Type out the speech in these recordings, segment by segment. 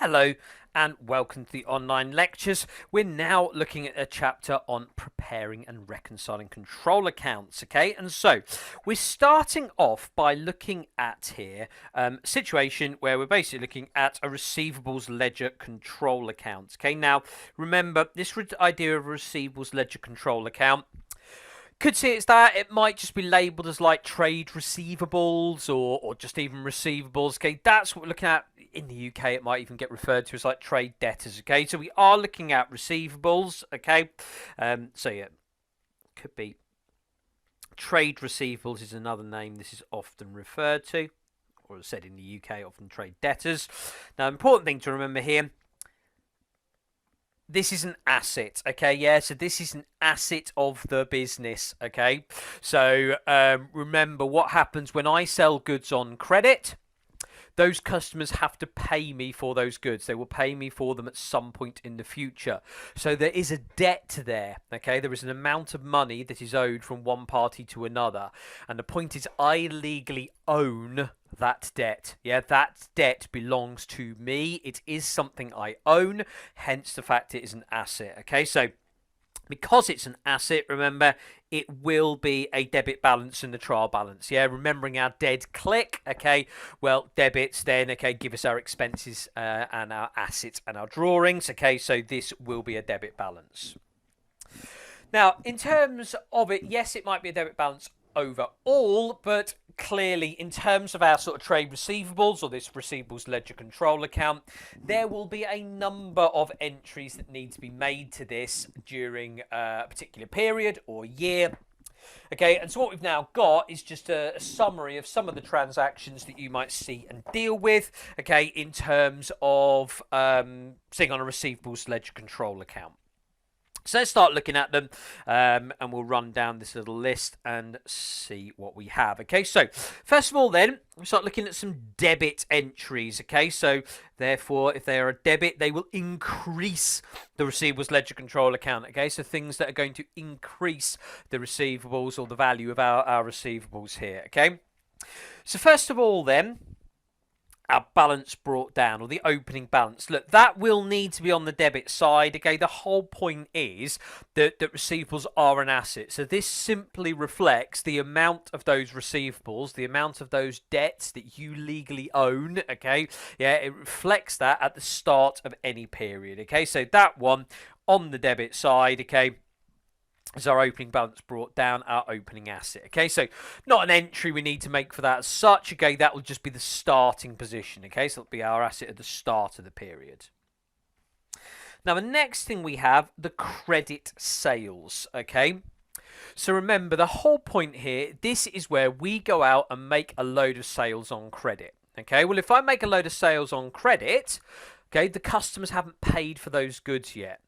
Hello and welcome to the online lectures. We're now looking at a chapter on preparing and reconciling control accounts, okay? And so we're starting off by looking at here a situation where we're basically looking at a receivables ledger control account, okay? Now, remember, this idea of a receivables ledger control account could see it's that. It might just be labelled as like trade receivables or just even receivables. Okay, that's what we're looking at. In the UK, it might even get referred to as like trade debtors. Okay, so we are looking at receivables. Okay, so yeah, could be trade receivables is another name this is often referred to, or said in the UK, often trade debtors. Now, important thing to remember here. This is an asset, okay? Yeah, so this is an asset of the business, okay? So remember what happens when I sell goods on credit. Those customers have to pay me for those goods. They will pay me for them at some point in the future. So there is a debt there, okay? There is an amount of money that is owed from one party to another. And the point is I legally own that debt. Yeah, that debt belongs to me. It is something I own, hence the fact it is an asset, okay? So because it's an asset, remember, it will be a debit balance in the trial balance. Yeah, remembering our dead click, okay? Well, debits then, okay, give us our expenses and our assets and our drawings, okay? So this will be a debit balance. Now, in terms of it, yes, it might be a debit balance overall, but clearly in terms of our sort of trade receivables or this receivables ledger control account, there will be a number of entries that need to be made to this during a particular period or year. Okay, and so what we've now got is just a summary of some of the transactions that you might see and deal with, okay, in terms of seeing on a receivables ledger control account. So let's start looking at them and we'll run down this little list and see what we have. Okay, so first of all then, we start looking at some debit entries. Okay, so therefore, if they are a debit, they will increase the receivables ledger control account. Okay, so things that are going to increase the receivables or the value of our receivables here. Okay, so first of all then, our balance brought down, or the opening balance. Look, that will need to be on the debit side. Okay, the whole point is that receivables are an asset. So this simply reflects the amount of those receivables, the amount of those debts that you legally own. Okay, yeah, it reflects that at the start of any period. Okay, so that one on the debit side, okay, is our opening balance brought down, our opening asset. Okay, so not an entry we need to make for that as such. Okay, that will just be the starting position. Okay, so it'll be our asset at the start of the period. Now, the next thing we have, the credit sales. Okay, so remember the whole point here, this is where we go out and make a load of sales on credit. Okay, well, if I make a load of sales on credit, okay, the customers haven't paid for those goods yet.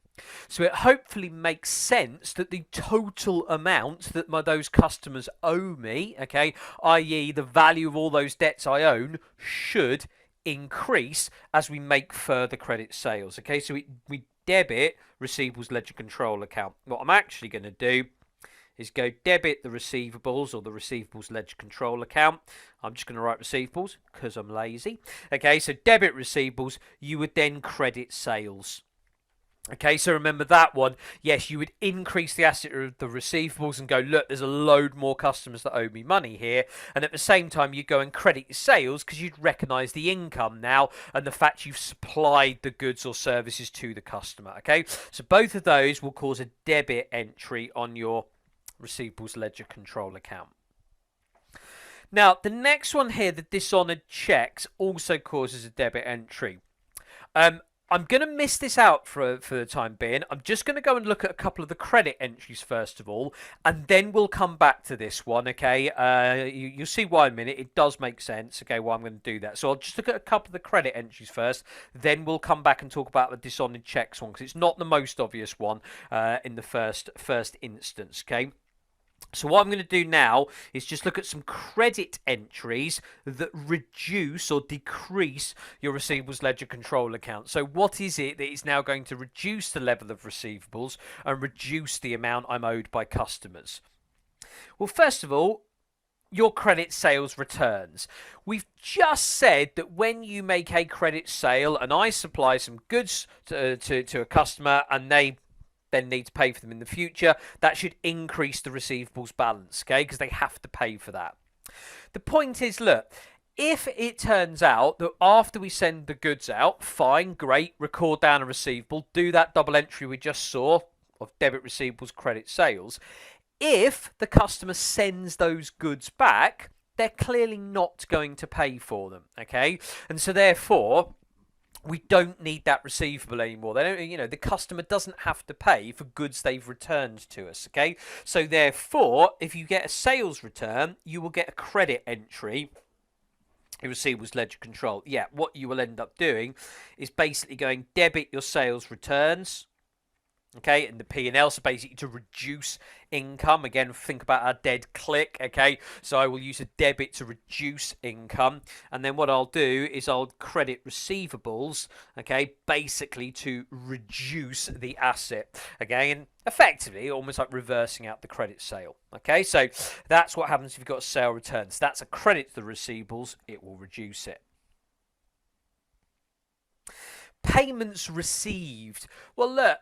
So it hopefully makes sense that the total amount that those customers owe me, okay, i.e. the value of all those debts I own, should increase as we make further credit sales. Okay, so we debit receivables ledger control account. What I'm actually going to do is go debit the receivables or the receivables ledger control account. I'm just going to write receivables because I'm lazy. Okay, so debit receivables, you would then credit sales. Okay, so remember that one. Yes, you would increase the asset of the receivables and go, look, there's a load more customers that owe me money here. And at the same time, you go and credit your sales because you'd recognise the income now and the fact you've supplied the goods or services to the customer. Okay, so both of those will cause a debit entry on your receivables ledger control account. Now, the next one here, the dishonoured checks, also causes a debit entry. I'm going to miss this out for the time being. I'm just going to go and look at a couple of the credit entries first of all, and then we'll come back to this one, okay? You'll see why in a minute. It does make sense, okay, why I'm going to do that. So I'll just look at a couple of the credit entries first, then we'll come back and talk about the dishonoured checks one, because it's not the most obvious one in the first instance, okay? So what I'm going to do now is just look at some credit entries that reduce or decrease your receivables ledger control account. So what is it that is now going to reduce the level of receivables and reduce the amount I'm owed by customers? Well, first of all, your credit sales returns. We've just said that when you make a credit sale and I supply some goods to a customer and they then need to pay for them in the future, that should increase the receivables balance, okay? Because they have to pay for that. The point is, look, if it turns out that after we send the goods out, fine, great, record down a receivable, do that double entry we just saw of debit receivables, credit sales. If the customer sends those goods back, they're clearly not going to pay for them, okay? And so therefore, we don't need that receivable anymore. They don't, the customer doesn't have to pay for goods they've returned to us, okay? So therefore, if you get a sales return, you will get a credit entry in receivables ledger control. Yeah, what you will end up doing is basically going debit your sales returns, okay, and the P&L, so basically to reduce income. Again, think about our dead click, okay, so I will use a debit to reduce income, and then what I'll do is I'll credit receivables, okay, basically to reduce the asset, okay, and effectively almost like reversing out the credit sale, okay, so that's what happens if you've got a sale return. So that's a credit to the receivables, it will reduce it. Payments received. Well, look,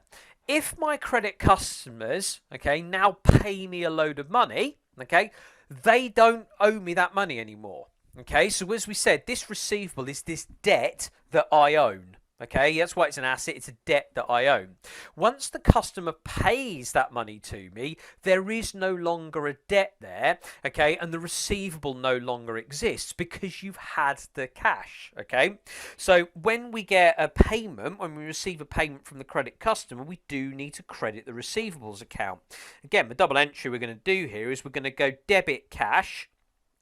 if my credit customers, okay, now pay me a load of money, okay, they don't owe me that money anymore. Okay, so as we said, this receivable is this debt that I own. Okay, that's why it's an asset. It's a debt that I own. Once the customer pays that money to me, there is no longer a debt there. Okay, and the receivable no longer exists because you've had the cash. Okay, so when we get a payment, when we receive a payment from the credit customer, we do need to credit the receivables account. Again, the double entry we're going to do here is we're going to go debit cash.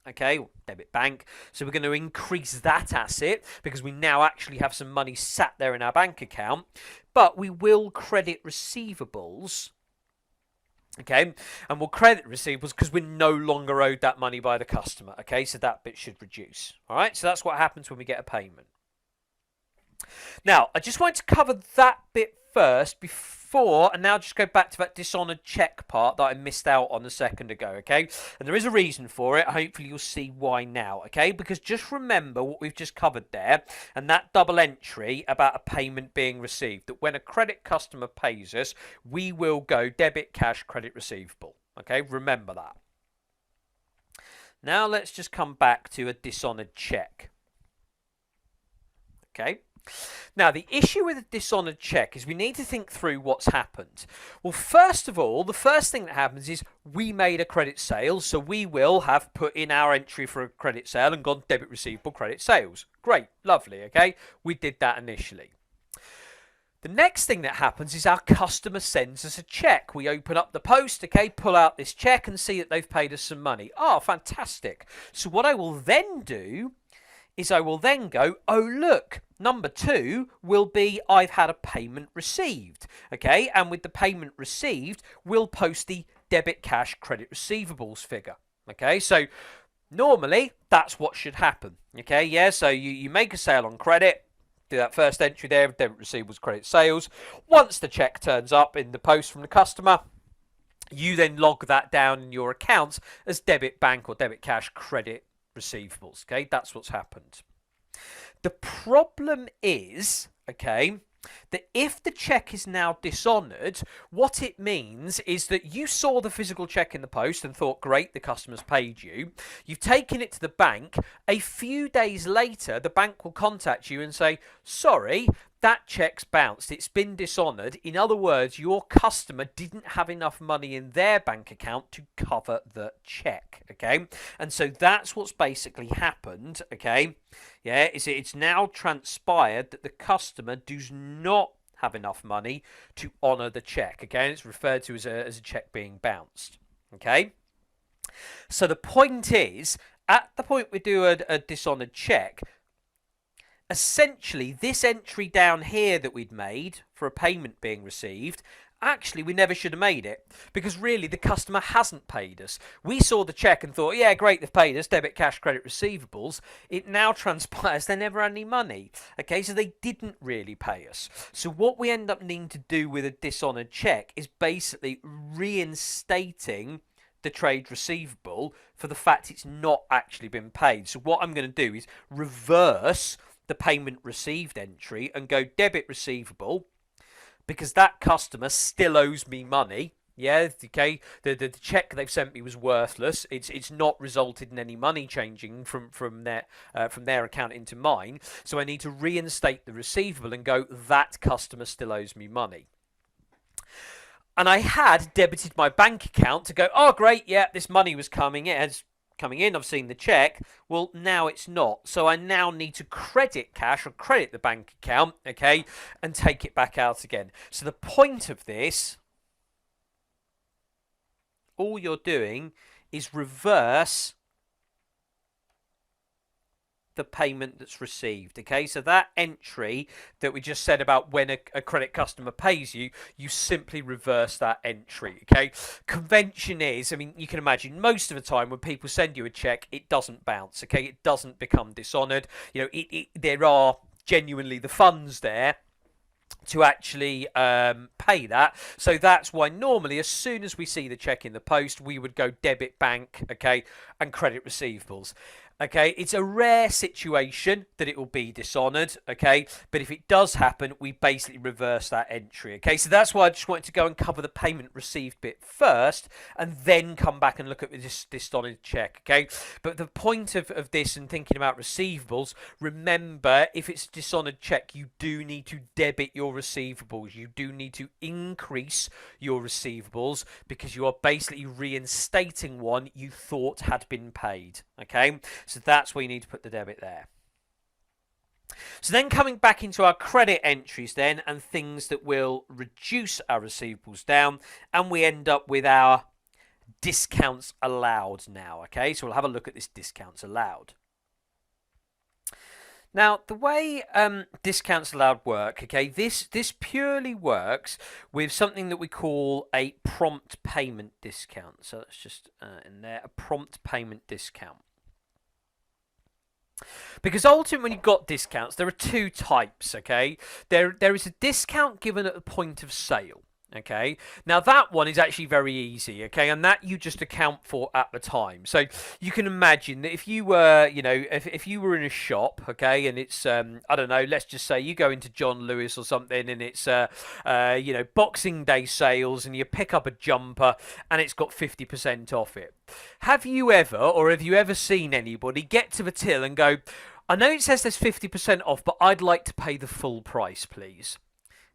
Okay, or debit bank. So we're going to increase that asset because we now actually have some money sat there in our bank account. But we will credit receivables. Okay, and we'll credit receivables because we're no longer owed that money by the customer. Okay, so that bit should reduce. All right, so that's what happens when we get a payment. Now, I just wanted to cover that bit first before, and now just go back to that dishonoured check part that I missed out on a second ago, okay? And there is a reason for it. Hopefully you'll see why now, okay? Because just remember what we've just covered there, and that double entry about a payment being received, that when a credit customer pays us, we will go debit, cash, credit, receivable, okay? Remember that. Now let's just come back to a dishonoured check, okay? Now, the issue with a dishonoured check is we need to think through what's happened. Well, first of all, the first thing that happens is we made a credit sale, so we will have put in our entry for a credit sale and gone debit receivable credit sales. Great, lovely, okay? We did that initially. The next thing that happens is our customer sends us a check. We open up the post, okay, pull out this check and see that they've paid us some money. Oh, fantastic. So what I will then do is I will then go, oh, look, number 2 will be I've had a payment received, okay? And with the payment received, we'll post the debit cash credit receivables figure, okay? So normally, that's what should happen, okay? Yeah, so you make a sale on credit, do that first entry there, debit receivables credit sales. Once the check turns up in the post from the customer, you then log that down in your accounts as debit bank or debit cash credit receivables, okay? That's what's happened. The problem is, okay, that if the check is now dishonoured, what it means is that you saw the physical check in the post and thought, great, the customer's paid you. You've taken it to the bank. A few days later, the bank will contact you and say, sorry, that check's bounced. It's been dishonoured. In other words, your customer didn't have enough money in their bank account to cover the check, okay? And so that's what's basically happened, okay? Yeah, it's now transpired that the customer does not have enough money to honour the check. Again, it's referred to as a check being bounced, okay? So the point is, at the point we do a dishonoured check, essentially, this entry down here that we'd made for a payment being received, actually, we never should have made it because really the customer hasn't paid us. We saw the check and thought, yeah, great, they've paid us, debit, cash, credit, receivables. It now transpires they never had any money. Okay, so they didn't really pay us. So what we end up needing to do with a dishonoured check is basically reinstating the trade receivable for the fact it's not actually been paid. So what I'm going to do is reverse the payment received entry and go debit receivable, because that customer still owes me money. Yeah, okay. The check they've sent me was worthless. It's not resulted in any money changing from their account into mine. So I need to reinstate the receivable and go, that customer still owes me money. And I had debited my bank account to go, oh great, yeah, this money was coming in. I've seen the check. Well, now it's not. So I now need to credit cash or credit the bank account, okay, and take it back out again. So the point of this, all you're doing is reverse the payment that's received. Okay, so that entry that we just said about when a credit customer pays you, you simply reverse that entry. Okay, convention is, I mean, you can imagine most of the time when people send you a check, it doesn't bounce. Okay, it doesn't become dishonored. You know, there are genuinely the funds there to actually pay that. So that's why normally as soon as we see the check in the post, we would go debit bank, okay, and credit receivables. Okay, it's a rare situation that it will be dishonoured, okay, but if it does happen, we basically reverse that entry, okay. So that's why I just wanted to go and cover the payment received bit first and then come back and look at this dishonoured check, okay. But the point of this and thinking about receivables, remember, if it's a dishonoured check, you do need to debit your receivables. You do need to increase your receivables because you are basically reinstating one you thought had been paid, okay. So that's where you need to put the debit there. So then coming back into our credit entries then and things that will reduce our receivables down, and we end up with our discounts allowed now, okay? So we'll have a look at this discounts allowed. Now, the way discounts allowed work, okay, this purely works with something that we call a prompt payment discount. So that's just in there, a prompt payment discount. Because ultimately when you've got discounts, there are two types, okay? There is a discount given at the point of sale. Okay, now that one is actually very easy, okay, and that you just account for at the time. So you can imagine that if you were, you know, if you were in a shop, okay, and it's, I don't know, let's just say you go into John Lewis or something and it's, you know, Boxing Day sales and you pick up a jumper and it's got 50% off it. Have you ever seen anybody get to the till and go, I know it says there's 50% off, but I'd like to pay the full price, please?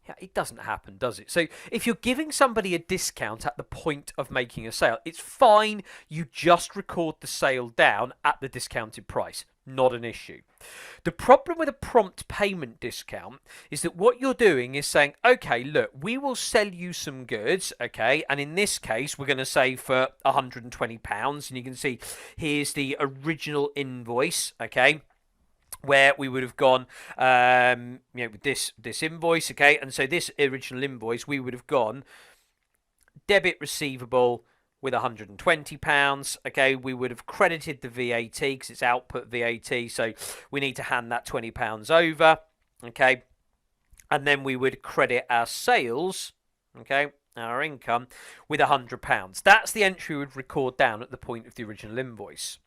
Yeah, it doesn't happen, does it? So if you're giving somebody a discount at the point of making a sale, it's fine. You just record the sale down at the discounted price. Not an issue. The problem with a prompt payment discount is that what you're doing is saying, okay, look, we will sell you some goods, okay, and in this case, we're going to say for £120, and you can see here's the original invoice, okay, where we would have gone, you know, with this invoice, okay, and so this original invoice, we would have gone debit receivable with £120, okay, we would have credited the VAT because it's output VAT, so we need to hand that £20 over, okay, and then we would credit our sales, okay, our income, with £100. That's the entry we would record down at the point of the original invoice.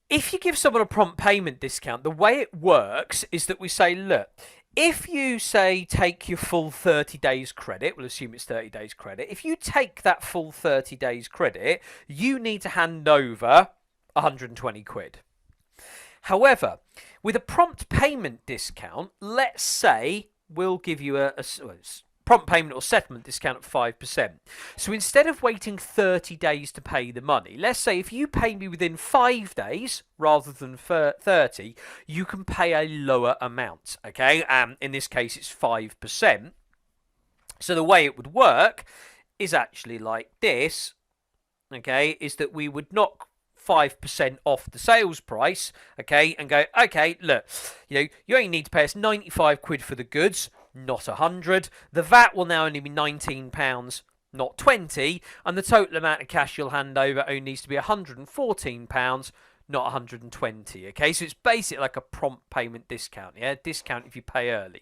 If you give someone a prompt payment discount, the way it works is that we say, look, if you say take your full 30 days credit, we'll assume it's 30 days credit. If you take that full 30 days credit, you need to hand over 120 quid. However, with a prompt payment discount, let's say we'll give you a prompt payment or settlement discount of 5%. So instead of waiting 30 days to pay the money, let's say if you pay me within 5 days rather than 30, you can pay a lower amount, okay? In this case, it's 5%. So the way it would work is actually like this, okay, is that we would knock 5% off the sales price, okay, and go, okay, look, you know, you only need to pay us 95 quid for the goods, not 100. The VAT will now only be £19, not 20, and the total amount of cash you'll hand over only needs to be £114, not 120. Okay, so it's basically like a prompt payment discount. Yeah, discount if you pay early.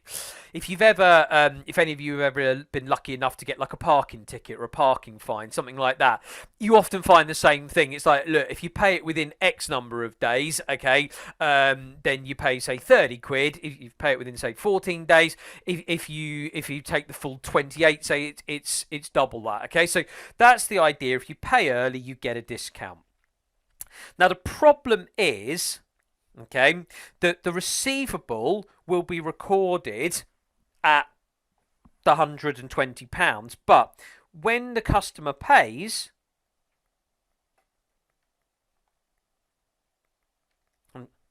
If you've ever, if any of you have ever been lucky enough to get like a parking ticket or a parking fine, something like that, you often find the same thing. It's like, look, if you pay it within X number of days, okay, then you pay say 30 quid. If you pay it within say 14 days, if you take the full 28, say it's double that. Okay, so that's the idea. If you pay early, you get a discount. Now the problem is, okay, that the receivable will be recorded at the £120, but when the customer pays,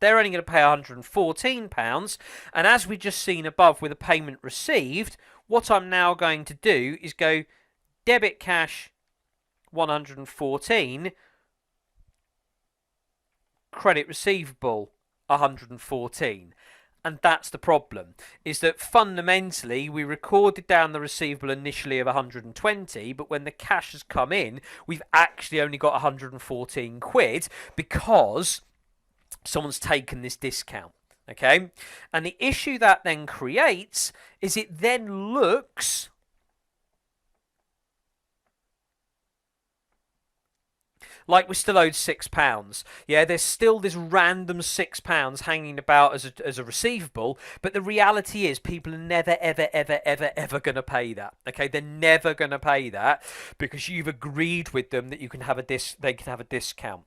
they're only going to pay £114, and as we just seen above with a payment received, what I'm now going to do is go debit cash 114, credit receivable 114. And that's the problem, is that fundamentally we recorded down the receivable initially of 120, but when the cash has come in, we've actually only got 114 quid because someone's taken this discount. Okay, and the issue that then creates is it then looks like we're still owed £6. Yeah, there's still this random £6 hanging about as a receivable, but the reality is people are never, ever, ever, ever, ever going to pay that. Okay, they're never going to pay that because you've agreed with them that you can have they can have a discount.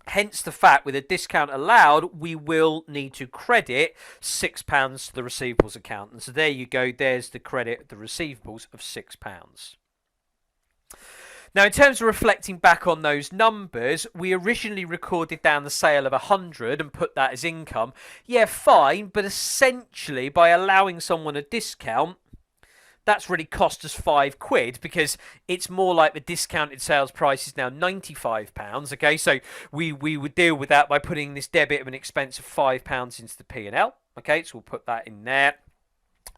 Hence the fact, with a discount allowed, we will need to credit £6 to the receivables account. And so there you go, there's the credit, the receivables of £6. Now, in terms of reflecting back on those numbers, we originally recorded down the sale of 100 and put that as income. Yeah, fine, but essentially by allowing someone a discount, that's really cost us £5 because it's more like the discounted sales price is now £95. Okay, so we would deal with that by putting this debit of an expense of £5 into the P&L. Okay, so we'll put that in there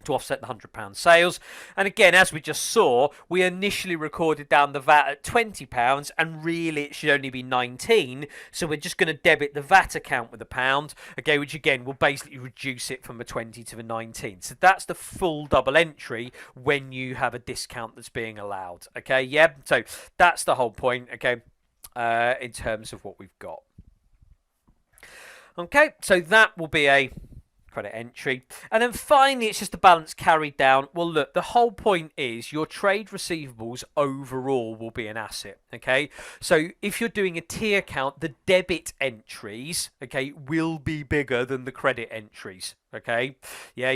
to offset the £100 sales. And again, as we just saw, we initially recorded down the VAT at £20 and really it should only be 19. So we're just going to debit the VAT account with £1, okay, which again will basically reduce it from the 20 to the 19. So that's the full double entry when you have a discount that's being allowed. Okay, yeah, so that's the whole point, okay, in terms of what we've got. Okay, so that will be a credit entry. And then finally, it's just the balance carried down. Well, look, the whole point is your trade receivables overall will be an asset. Okay, so if you're doing a T account, the debit entries, okay, will be bigger than the credit entries. Okay, yeah,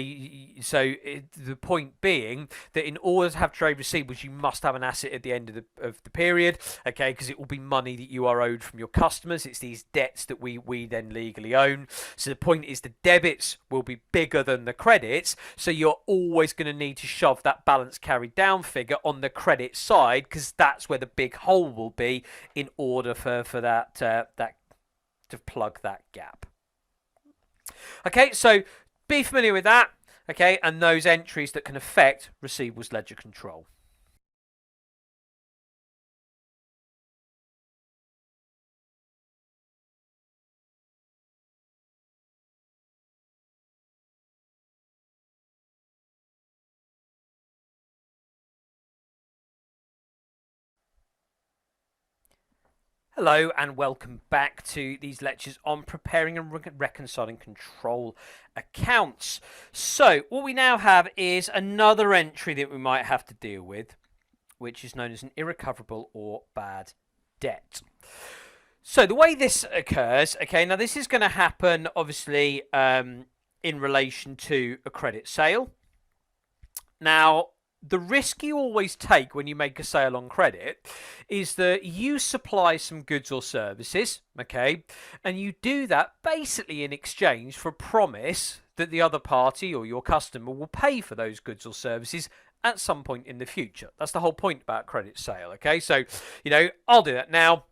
so the point being that in order to have trade receivables, you must have an asset at the end of the period, okay, because it will be money that you are owed from your customers. It's these debts that we then legally own. So the point is the debits will be bigger than the credits, so you're always going to need to shove that balance carried down figure on the credit side because that's where the big hole will be in order for that to plug that gap. Okay, so be familiar with that, okay, and those entries that can affect receivables ledger control. Hello and welcome back to these lectures on preparing and reconciling control accounts. So what we now have is another entry that we might have to deal with, which is known as an irrecoverable or bad debt. So the way this occurs, okay, now this is going to happen obviously in relation to a credit sale. Now, the risk you always take when you make a sale on credit is that you supply some goods or services, okay, and you do that basically in exchange for a promise that the other party or your customer will pay for those goods or services at some point in the future. That's the whole point about credit sale, okay? So, you know, I'll do that now.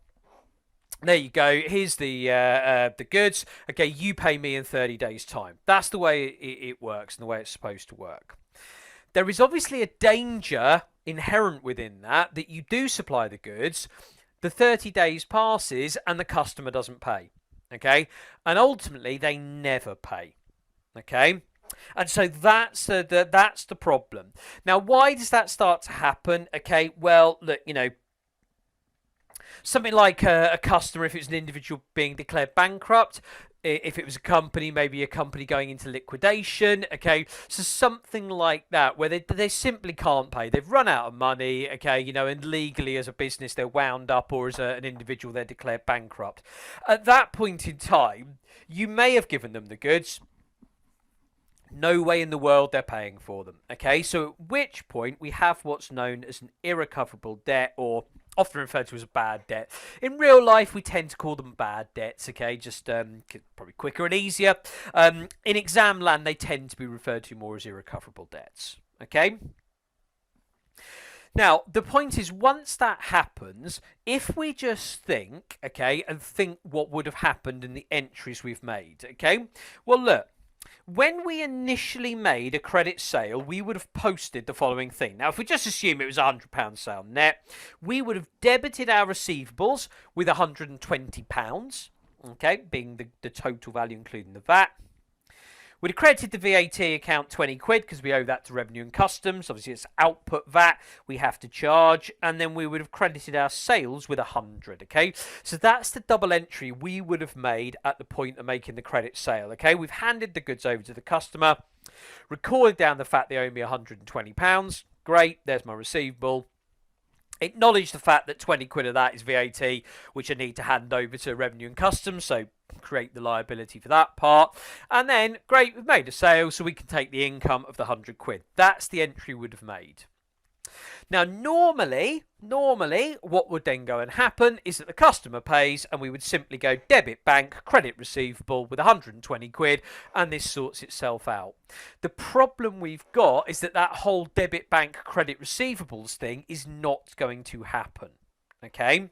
There you go. Here's the goods. Okay, you pay me in 30 days' time. That's the way it works and the way it's supposed to work. There is obviously a danger inherent within that you do supply the goods, the 30 days passes and the customer doesn't pay. Okay, and ultimately they never pay. Okay, and so that's the problem. Now, why does that start to happen? Okay, well, look, something like a customer, if it's an individual being declared bankrupt, if it was a company, maybe a company going into liquidation. Okay, so something like that where they simply can't pay. They've run out of money. Okay, and legally as a business they're wound up, or as an individual they're declared bankrupt. At that point in time, you may have given them the goods. No way in the world they're paying for them. Okay, so at which point we have what's known as an irrecoverable debt, or often referred to as a bad debt. In real life, we tend to call them bad debts. Okay, just probably quicker and easier. In exam land, they tend to be referred to more as irrecoverable debts. Okay. Now, the point is, once that happens, if we just think, okay, and think what would have happened in the entries we've made, okay, well, look, when we initially made a credit sale, we would have posted the following thing. Now, if we just assume it was a £100 sale net, we would have debited our receivables with £120, okay, being the total value including the VAT. We'd have credited the VAT account 20 quid because we owe that to Revenue and Customs. Obviously, it's output VAT we have to charge. And then we would have credited our sales with 100, okay? So that's the double entry we would have made at the point of making the credit sale, okay? We've handed the goods over to the customer, recorded down the fact they owe me £120. Great, there's my receivable. Acknowledge the fact that 20 quid of that is VAT, which I need to hand over to Revenue and Customs, so create the liability for that part. And then, great, we've made a sale, so we can take the income of the 100 quid. That's the entry we would have made. Now, normally, what would then go and happen is that the customer pays, and we would simply go debit bank, credit receivable with 120 quid, and this sorts itself out. The problem we've got is that whole debit bank, credit receivables thing is not going to happen. Okay?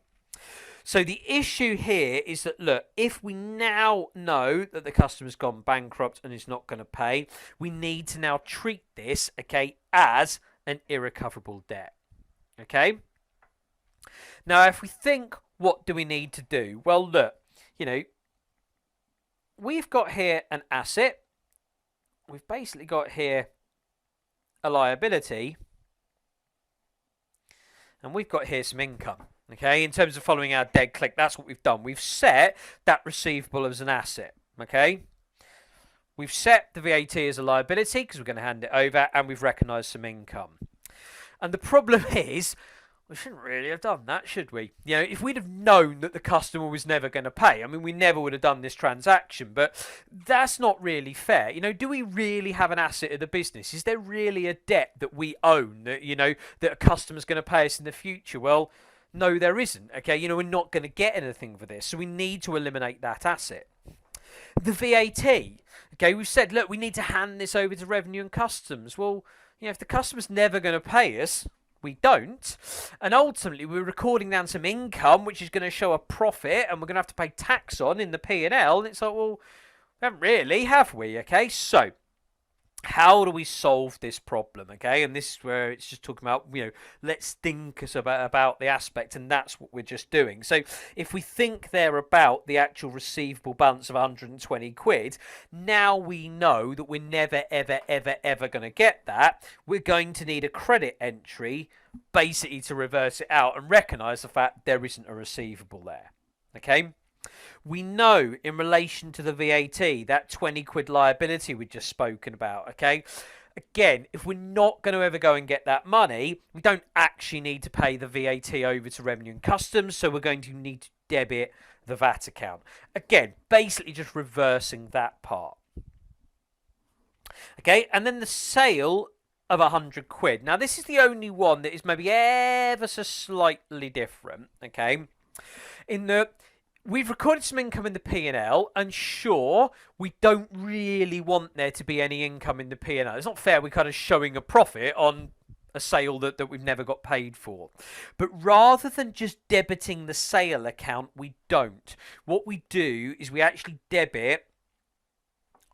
So the issue here is that, look, if we now know that the customer's gone bankrupt and is not going to pay, we need to now treat this, okay, as an irrecoverable debt. Okay? Now, if we think, what do we need to do? Well, look, we've got here an asset. We've basically got here a liability. And we've got here some income. Okay, in terms of following our dead click, that's what we've done. We've set that receivable as an asset. Okay? We've set the VAT as a liability because we're going to hand it over, and we've recognised some income. And the problem is, we shouldn't really have done that, should we? If we'd have known that the customer was never going to pay, I mean, we never would have done this transaction, but that's not really fair. Do we really have an asset of the business? Is there really a debt that we own that, that a customer's going to pay us in the future? Well, no, there isn't. Okay, we're not going to get anything for this, so we need to eliminate that asset. The VAT. Okay, we've said, look, we need to hand this over to Revenue and Customs. Well, if the customer's never going to pay us, we don't. And ultimately, we're recording down some income, which is going to show a profit, and we're going to have to pay tax on in the P&L. And it's like, well, we haven't really, have we? Okay, so how do we solve this problem? Okay, and this is where it's just talking about, let's think about the aspect, and that's what we're just doing. So if we think there about the actual receivable balance of 120 quid, now we know that we're never, ever, ever, ever going to get that. We're going to need a credit entry basically to reverse it out and recognise the fact there isn't a receivable there. Okay? We know in relation to the VAT, that 20 quid liability we've just spoken about, okay? Again, if we're not going to ever go and get that money, we don't actually need to pay the VAT over to Revenue and Customs, so we're going to need to debit the VAT account. Again, basically just reversing that part. Okay, and then the sale of 100 quid. Now, this is the only one that is maybe ever so slightly different, okay? In the... We've recorded some income in the P&L, and sure, we don't really want there to be any income in the P&L. It's not fair we're kind of showing a profit on a sale that we've never got paid for. But rather than just debiting the sale account, we don't. What we do is we actually debit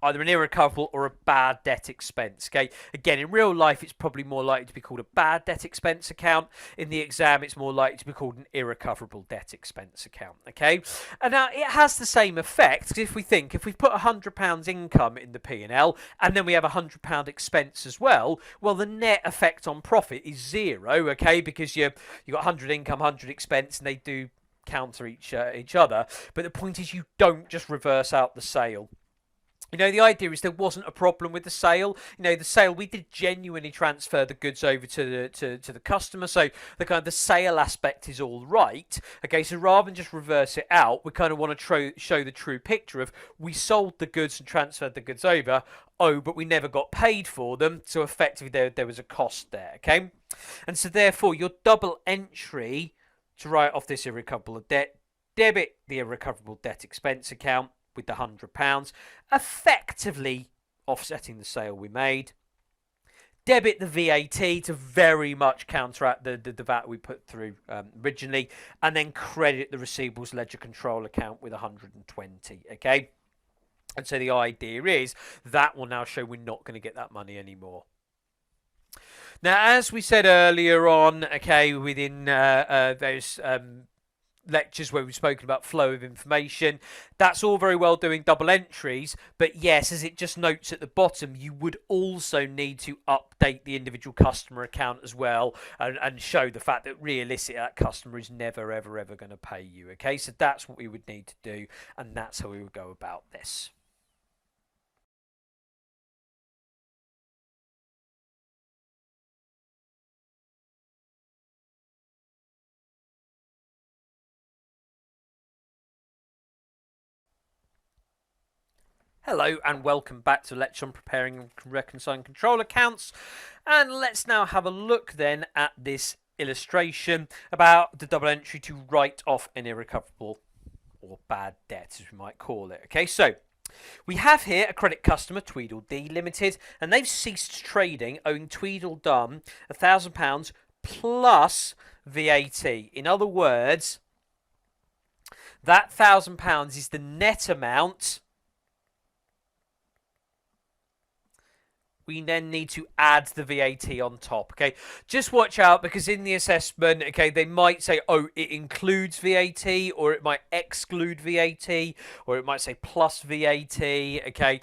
either an irrecoverable or a bad debt expense. Okay, again, in real life, it's probably more likely to be called a bad debt expense account. In the exam, it's more likely to be called an irrecoverable debt expense account. Okay, and now it has the same effect, because if we put £100 income in the P&L and then we have £100 expense as well, well, the net effect on profit is zero. Okay, because you got 100 income, 100 expense, and they do counter each other. But the point is, you don't just reverse out the sale. The idea is there wasn't a problem with the sale. The sale, we did genuinely transfer the goods over to the customer, so the sale aspect is all right. Okay, so rather than just reverse it out, we kind of want to show the true picture of, we sold the goods and transferred the goods over. Oh, but we never got paid for them, so effectively there was a cost there. Okay, and so therefore your double entry to write off this irrecoverable debt: debit the irrecoverable debt expense account with the £100, effectively offsetting the sale we made. Debit the VAT to very much counteract the VAT we put through originally, and then credit the receivables ledger control account with 120. Okay, and so the idea is that will now show we're not going to get that money anymore. Now, as we said earlier on, okay, within those lectures where we've spoken about flow of information, that's all very well doing double entries, but yes, as it just notes at the bottom, you would also need to update the individual customer account as well, and show the fact that realistically that customer is never ever going to pay you. Okay, so that's what we would need to do, and that's how we would go about this. Hello and welcome back to a lecture on preparing and reconciling control accounts. And let's now have a look then at this illustration about the double entry to write off an irrecoverable or bad debt, as we might call it. Okay, so we have here a credit customer, Tweedledee Limited, and they've ceased trading, owing Tweedledum £1,000 plus VAT. In other words, that £1,000 is the net amount. We then need to add the VAT on top. Okay, just watch out, because in the assessment, okay, they might say, oh, it includes VAT, or it might exclude VAT, or it might say plus VAT. Okay,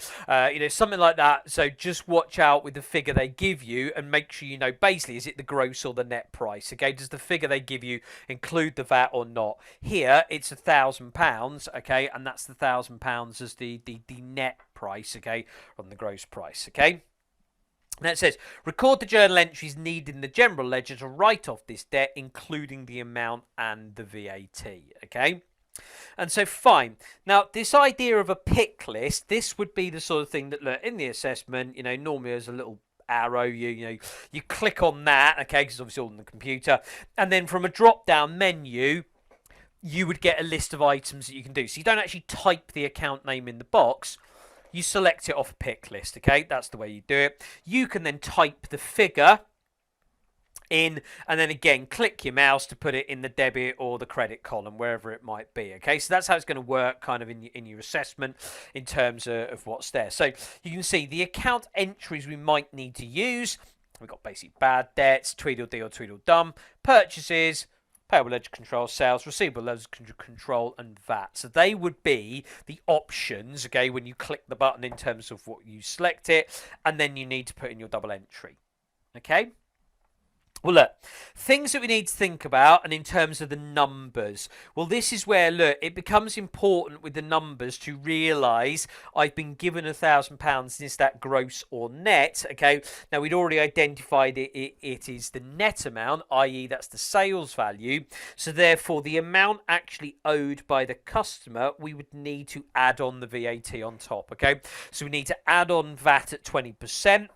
something like that. So just watch out with the figure they give you, and make sure you know basically, is it the gross or the net price? Okay, does the figure they give you include the VAT or not? Here it's £1,000. Okay, and that's the £1,000 as the net price. Okay, on the gross price. Okay. Now it says, record the journal entries needed in the general ledger to write off this debt, including the amount and the VAT. Okay? And so, fine. Now, this idea of a pick list, this would be the sort of thing that, look, in the assessment, normally there's a little arrow, you click on that, okay, because it's obviously all on the computer, and then from a drop-down menu, you would get a list of items that you can do. So you don't actually type the account name in the box. You select it off a pick list, okay? That's the way you do it. You can then type the figure in, and then again, click your mouse to put it in the debit or the credit column, wherever it might be, okay? So that's how it's going to work kind of in your assessment in terms of what's there. So you can see the account entries we might need to use. We've got basic bad debts, Tweedledee or Tweedledum, purchases, payable ledger control, sales, receivable ledger control, and VAT. So they would be the options, okay, when you click the button in terms of what you select it, and then you need to put in your double entry, okay? Well, look, things that we need to think about, and in terms of the numbers, well, this is where, look, it becomes important with the numbers to realise I've been given £1,000, is that gross or net, okay? Now, we'd already identified it is the net amount, i.e. that's the sales value, so therefore the amount actually owed by the customer, we would need to add on the VAT on top, okay? So we need to add on VAT at 20%.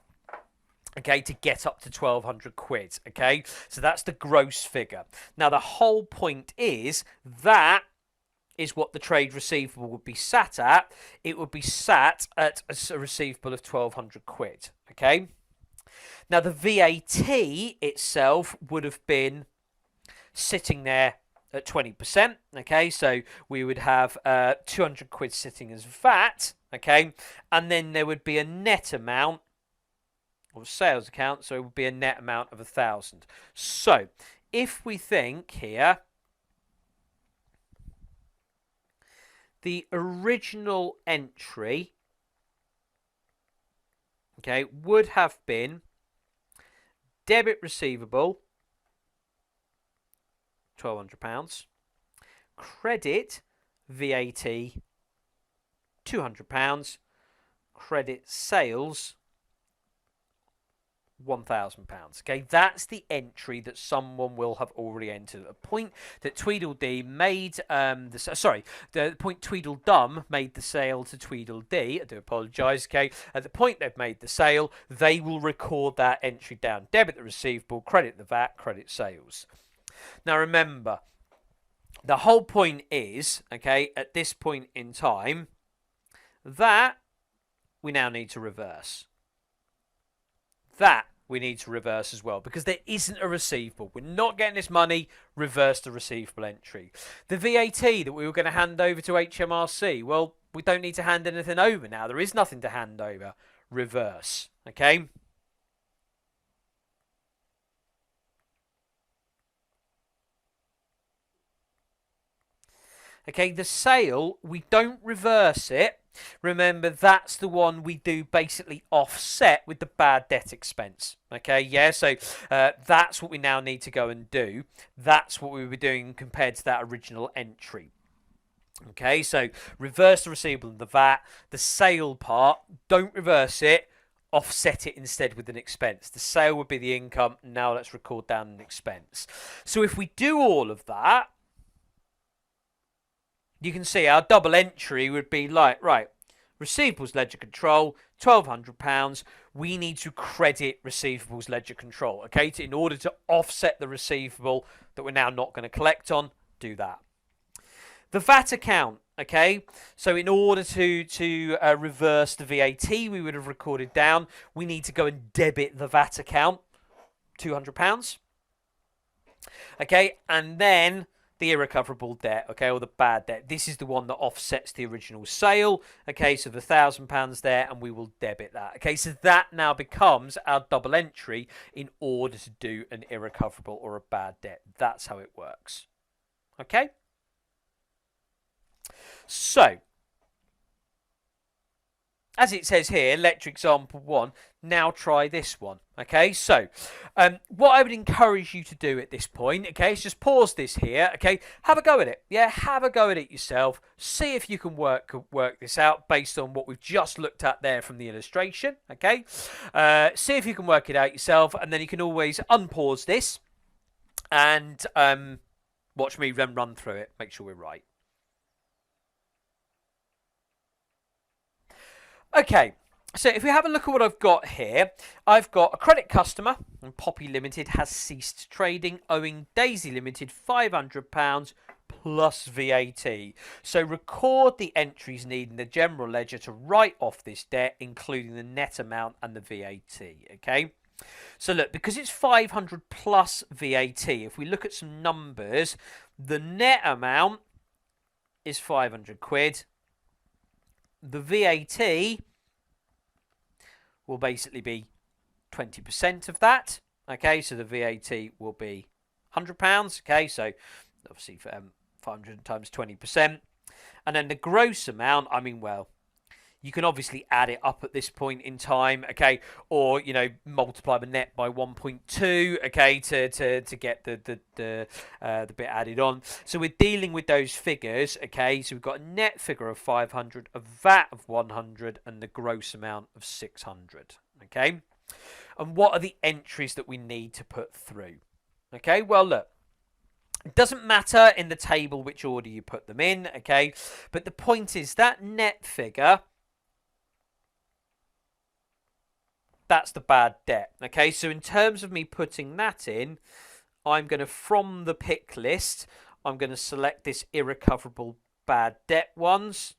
Okay, to get up to 1,200 quid, okay? So that's the gross figure. Now, the whole point is that is what the trade receivable would be sat at. It would be sat at a receivable of 1,200 quid, okay? Now, the VAT itself would have been sitting there at 20%. Okay, so we would have 200 quid sitting as VAT. Okay, and then there would be a net amount of sales account, so it would be a net amount of 1,000. So if we think here, the original entry, okay, would have been debit receivable, £1,200, credit VAT, £200, credit sales, £1,000. Okay, that's the entry that someone will have already entered. A point that Tweedledee made, the point Tweedledum made the sale to Tweedledee. I do apologise. Okay, at the point they've made the sale, they will record that entry down. Debit the receivable, credit the VAT, credit sales. Now remember, the whole point is, okay, at this point in time, that we now need to reverse. That we need to reverse as well, because there isn't a receivable. We're not getting this money. Reverse the receivable entry. The VAT that we were going to hand over to HMRC, well, we don't need to hand anything over now. There is nothing to hand over. Reverse. Okay. Okay, the sale, we don't reverse it. Remember, that's the one we do basically offset with the bad debt expense. Okay, yeah, so that's what we now need to go and do. That's what we were doing compared to that original entry. Okay, so reverse the receivable and the VAT. The sale part, don't reverse it. Offset it instead with an expense. The sale would be the income. Now let's record down an expense. So if we do all of that, you can see our double entry would be like, right, receivables ledger control, £1,200. We need to credit receivables ledger control, okay? In order to offset the receivable that we're now not going to collect on, do that. The VAT account, okay? So in order to reverse the VAT we would have recorded down, we need to go and debit the VAT account, £200. Okay, and then the irrecoverable debt, okay, or the bad debt. This is the one that offsets the original sale. Okay, so the £1,000 there, and we will debit that. Okay, so that now becomes our double entry in order to do an irrecoverable or a bad debt. That's how it works. Okay? So, as it says here, lecture example 1, now try this one. Okay, so what I would encourage you to do at this point, okay, is just pause this here, okay, have a go at it. Yeah, have a go at it yourself. See if you can work this out based on what we've just looked at there from the illustration, okay. See if you can work it out yourself, and then you can always unpause this and watch me then run through it, make sure we're right. Okay, so if we have a look at what I've got here, I've got a credit customer, and Poppy Limited has ceased trading, owing Daisy Limited £500 plus VAT. So record the entries needed in the general ledger to write off this debt, including the net amount and the VAT, okay? So look, because it's 500 plus VAT, if we look at some numbers, the net amount is 500 quid. The VAT will basically be 20% of that. Okay, so the VAT will be £100. Okay, so obviously 500 times 20%. And then the gross amount, I mean, well, you can obviously add it up at this point in time, okay, or, you know, multiply the net by 1.2, okay, to get the bit added on. So we're dealing with those figures, okay. So we've got a net figure of 500, a VAT of 100, and the gross amount of 600, okay. And what are the entries that we need to put through? Okay, well, look. It doesn't matter in the table which order you put them in, okay, but the point is that net figure, that's the bad debt. Okay, so in terms of me putting that in, I'm going to, from the pick list, I'm going to select this irrecoverable bad debt ones.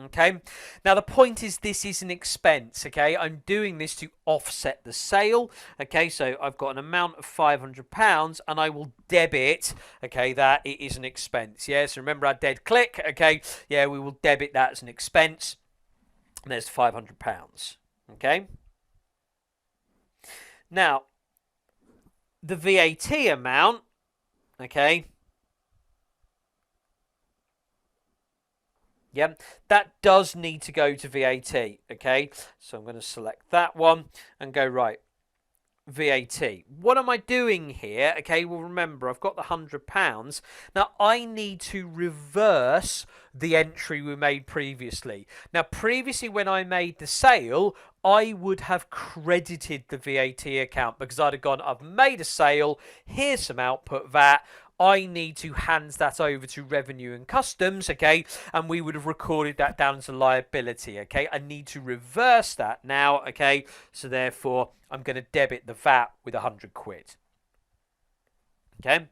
Okay, now the point is this is an expense. Okay, I'm doing this to offset the sale. Okay, so I've got an amount of £500 and I will debit, okay, that it is an expense. Yeah, so remember our dead click. Okay, yeah, we will debit that as an expense, and there's £500. Okay, now the VAT amount, okay, yeah, that does need to go to VAT. Okay, so I'm going to select that one and go right. VAT. What am I doing here? Okay, well, remember, I've got the £100. Now, I need to reverse the entry we made previously. Now, previously, when I made the sale, I would have credited the VAT account because I'd have gone, I've made a sale, here's some output VAT. I need to hand that over to Revenue and Customs, okay, and we would have recorded that down as a liability, okay. I need to reverse that now, okay, so therefore I'm going to debit the VAT with £100, okay.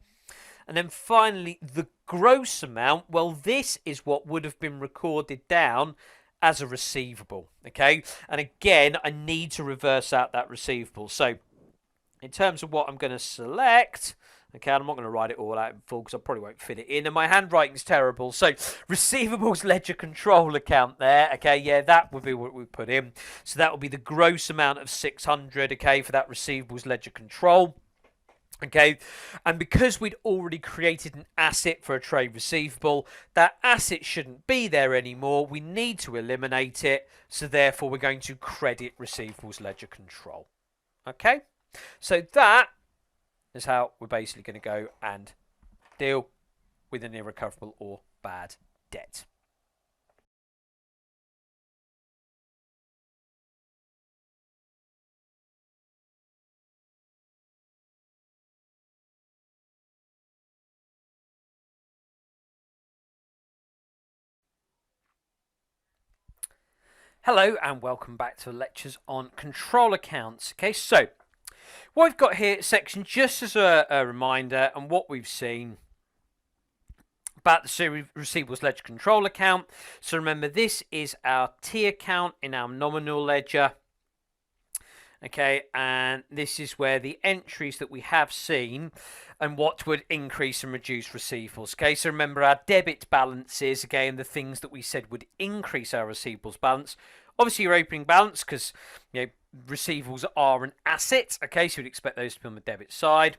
And then finally, the gross amount, well, this is what would have been recorded down as a receivable, okay, and again, I need to reverse out that receivable. So in terms of what I'm going to select, okay, I'm not going to write it all out in full because I probably won't fit it in, and my handwriting's terrible. So, receivables ledger control account there, okay, yeah, that would be what we put in. So that will be the gross amount of 600, okay, for that receivables ledger control. Okay, and because we'd already created an asset for a trade receivable, that asset shouldn't be there anymore. We need to eliminate it, so therefore we're going to credit receivables ledger control. Okay, so that is how we're basically going to go and deal with an irrecoverable or bad debt. Hello and welcome back to the lectures on control accounts. Okay, so what we've got here section just as a reminder and what we've seen about the receivables ledger control account. So remember, this is our T account in our nominal ledger. Okay, and this is where the entries that we have seen and what would increase and reduce receivables. Okay, so remember our debit balances, again, the things that we said would increase our receivables balance. Obviously, your opening balance, because receivables are an asset. Okay, so you'd expect those to be on the debit side.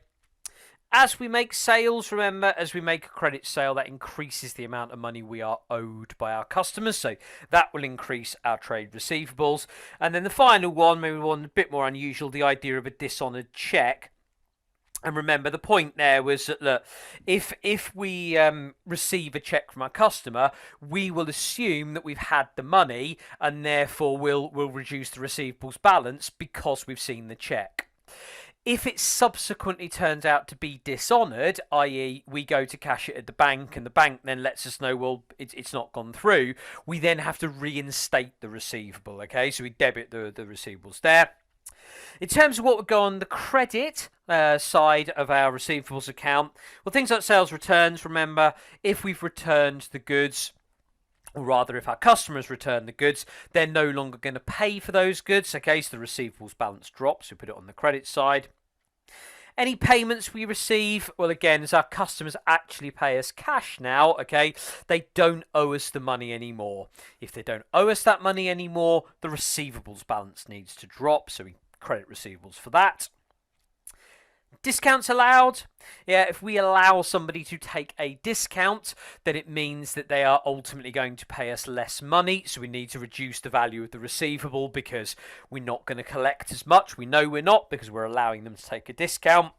As we make sales, remember, as we make a credit sale, that increases the amount of money we are owed by our customers. So that will increase our trade receivables. And then the final one, maybe one a bit more unusual, the idea of a dishonoured cheque. And remember, the point there was that, look, if we receive a cheque from our customer, we will assume that we've had the money, and therefore we'll reduce the receivables balance because we've seen the cheque. If it subsequently turns out to be dishonoured, i.e. we go to cash it at the bank and the bank then lets us know, well, it's not gone through, we then have to reinstate the receivable, okay? So we debit the receivables there. In terms of what would go on the credit side of our receivables account, well, things like sales returns, remember, if we've returned the goods, or rather if our customers return the goods, they're no longer going to pay for those goods, okay, so the receivables balance drops, we put it on the credit side. Any payments we receive, well, again, as our customers actually pay us cash now, okay, they don't owe us the money anymore. If they don't owe us that money anymore, the receivables balance needs to drop, so we credit receivables for that. Discounts allowed. Yeah, if we allow somebody to take a discount, then it means that they are ultimately going to pay us less money. So we need to reduce the value of the receivable because we're not going to collect as much. We know we're not because we're allowing them to take a discount.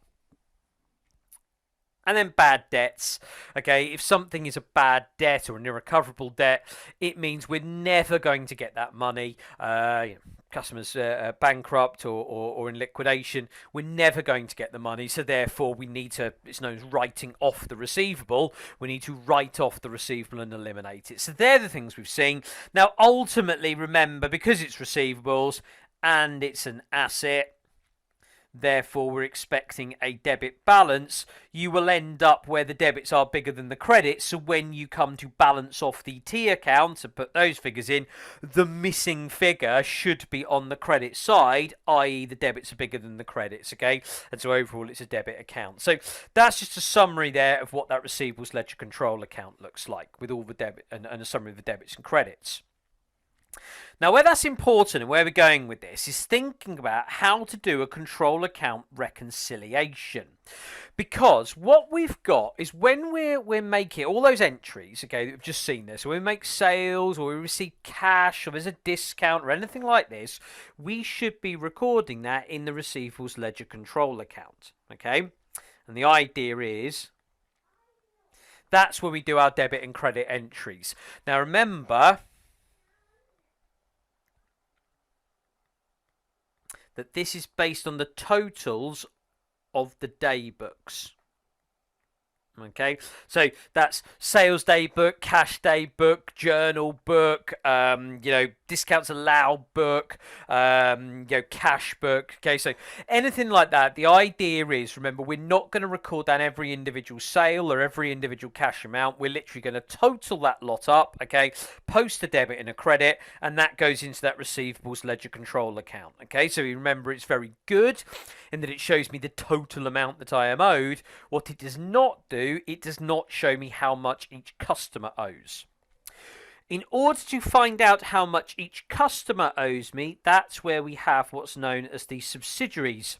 And then bad debts. Okay, if something is a bad debt or an irrecoverable debt, it means we're never going to get that money. Customers bankrupt or in liquidation, we're never going to get the money. So therefore, we need to, it's known as writing off the receivable. We need to write off the receivable and eliminate it. So they're the things we've seen. Now, ultimately, remember, because it's receivables and it's an asset, therefore we're expecting a debit balance, you will end up where the debits are bigger than the credits. So when you come to balance off the T account and put those figures in, the missing figure should be on the credit side, i.e. the debits are bigger than the credits, okay? And so overall it's a debit account. So that's just a summary there of what that receivables ledger control account looks like with all the debit and a summary of the debits and credits. Now, where that's important and where we're going with this is thinking about how to do a control account reconciliation. Because what we've got is when we're making all those entries, okay, that we've just seen this, so we make sales or we receive cash or there's a discount or anything like this, we should be recording that in the receivables ledger control account, okay? And the idea is that's where we do our debit and credit entries. Now, remember that this is based on the totals of the day books. Okay, so that's sales day book, cash day book, journal book, discounts allowed book, cash book. Okay, so anything like that. The idea is, remember, we're not going to record down every individual sale or every individual cash amount. We're literally going to total that lot up, okay, post a debit and a credit, and that goes into that receivables ledger control account. Okay, so you remember it's very good in that it shows me the total amount that I am owed. What it does not do, it does not show me how much each customer owes. In order to find out how much each customer owes me, that's where we have what's known as the subsidiaries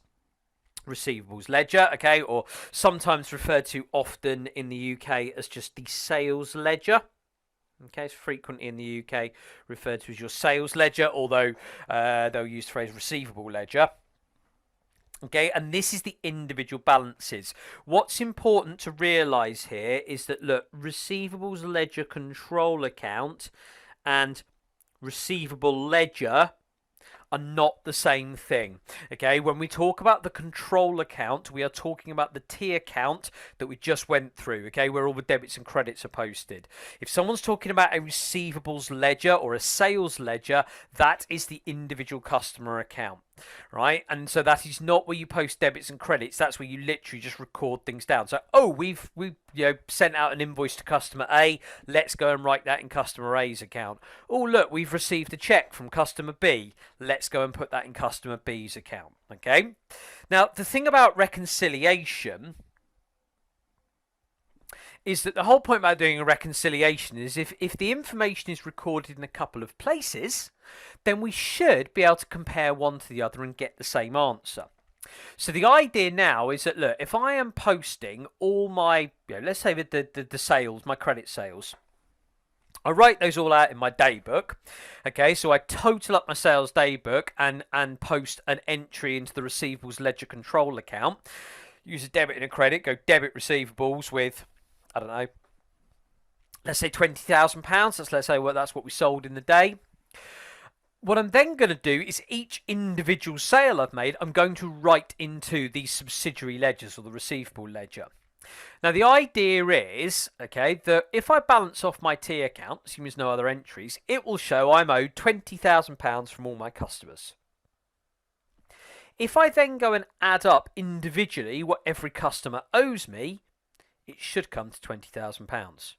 receivables ledger, okay, or sometimes referred to often in the UK as just the sales ledger. Okay, it's frequently in the UK referred to as your sales ledger, although they'll use the phrase receivable ledger. Okay, and this is the individual balances. What's important to realise here is that, look, receivables ledger control account and receivable ledger are not the same thing. Okay, when we talk about the control account, we are talking about the T account that we just went through, okay, where all the debits and credits are posted. If someone's talking about a receivables ledger or a sales ledger, that is the individual customer account, right? And so that is not where you post debits and credits. That's where you literally just record things down. So, oh, we've sent out an invoice to customer A. Let's go and write that in customer A's account. Oh, look, we've received a check from customer B. Let's go and put that in customer B's account. Okay. Now, the thing about reconciliation is that the whole point about doing a reconciliation is if the information is recorded in a couple of places, then we should be able to compare one to the other and get the same answer. So the idea now is that, look, if I am posting all my, let's say the sales, my credit sales, I write those all out in my day book. Okay, so I total up my sales day book and post an entry into the receivables ledger control account. Use a debit and a credit, go debit receivables with, I don't know, let's say £20,000. Let's say that's what we sold in the day. What I'm then going to do is each individual sale I've made, I'm going to write into the subsidiary ledgers or the receivable ledger. Now, the idea is, okay, that if I balance off my T account, assuming there's no other entries, it will show I'm owed £20,000 from all my customers. If I then go and add up individually what every customer owes me, it should come to £20,000.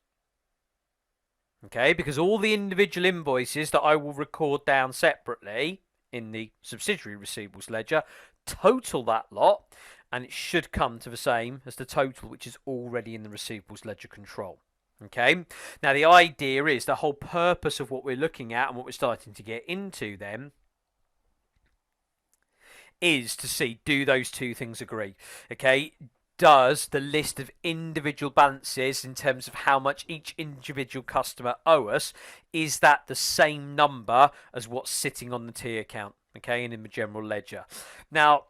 Okay, because all the individual invoices that I will record down separately in the subsidiary receivables ledger, total that lot, and it should come to the same as the total which is already in the receivables ledger control. Okay, now the idea is the whole purpose of what we're looking at and what we're starting to get into then is to see, do those two things agree? Okay, does the list of individual balances in terms of how much each individual customer owe us, is that the same number as what's sitting on the T account, okay, and in the general ledger? Now,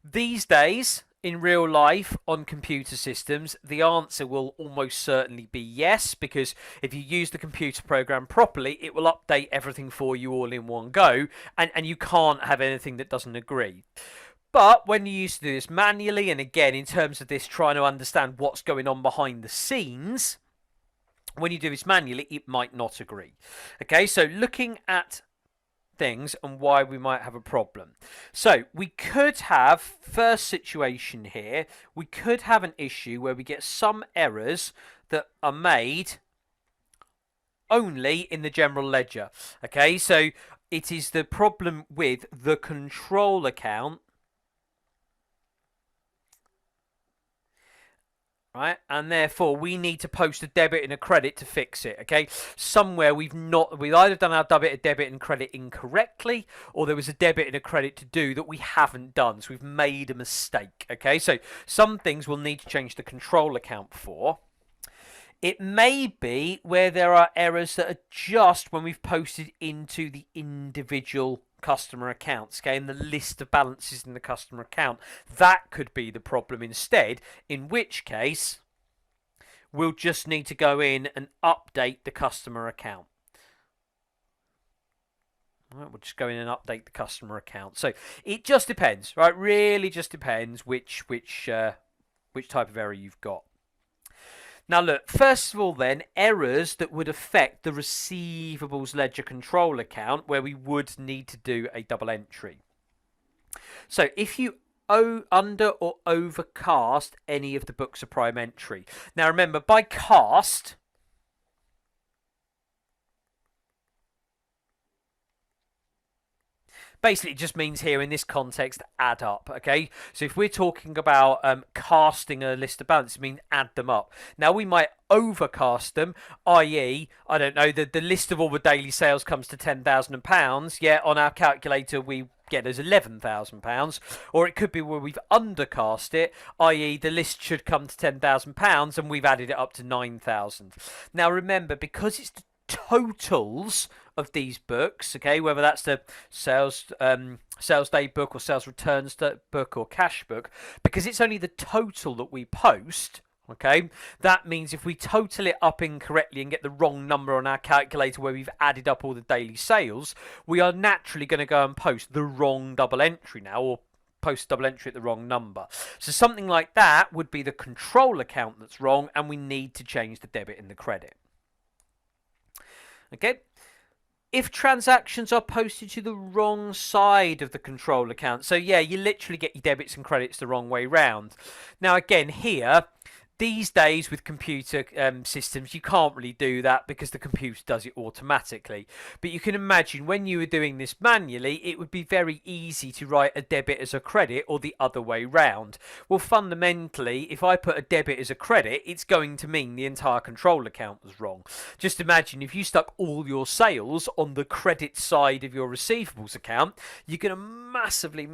these days, in real life, on computer systems, the answer will almost certainly be yes, because if you use the computer program properly, it will update everything for you all in one go, and you can't have anything that doesn't agree. But when you used to do this manually, and again, in terms of this trying to understand what's going on behind the scenes, when you do this manually, it might not agree. Okay, so looking at things and why we might have a problem. So we could have, first situation here, we could have an issue where we get some errors that are made only in the general ledger. Okay, so it is the problem with the control account, right? And therefore we need to post a debit and a credit to fix it. Okay, somewhere we've either done our debit and credit incorrectly, or there was a debit and a credit to do that we haven't done, so we've made a mistake. Okay, so some things we'll need to change the control account for. It may be where there are errors that are just when we've posted into the individual customer accounts, okay, in the list of balances in the customer account. That could be the problem instead, in which case we'll just need to go in and update the customer account. Right, we'll just go in and update the customer account. So it just depends, right? Really just depends which type of error you've got. Now look, first of all then, errors that would affect the receivables ledger control account where we would need to do a double entry. So if you under or overcast any of the books of prime entry. Now remember, by cast, basically, it just means here in this context, add up, okay? So if we're talking about casting a list of balances, it means add them up. Now, we might overcast them, i.e., I don't know, the list of all the daily sales comes to £10,000. Yeah, on our calculator, we get as £11,000. Or it could be where we've undercast it, i.e., the list should come to £10,000 and we've added it up to £9,000. Now, remember, because it's the totals of these books, okay, whether that's the sales day book or sales returns book or cash book, because it's only the total that we post, okay, that means if we total it up incorrectly and get the wrong number on our calculator where we've added up all the daily sales, we are naturally going to go and post the wrong double entry now, or post double entry at the wrong number. So something like that would be the control account that's wrong, and we need to change the debit and the credit. Okay, if transactions are posted to the wrong side of the control account, so yeah, you literally get your debits and credits the wrong way round. Now again, here, these days with computer systems, you can't really do that because the computer does it automatically. But you can imagine when you were doing this manually, it would be very easy to write a debit as a credit or the other way round. Well, fundamentally, if I put a debit as a credit, it's going to mean the entire control account was wrong. Just imagine if you stuck all your sales on the credit side of your receivables account, you're going to massively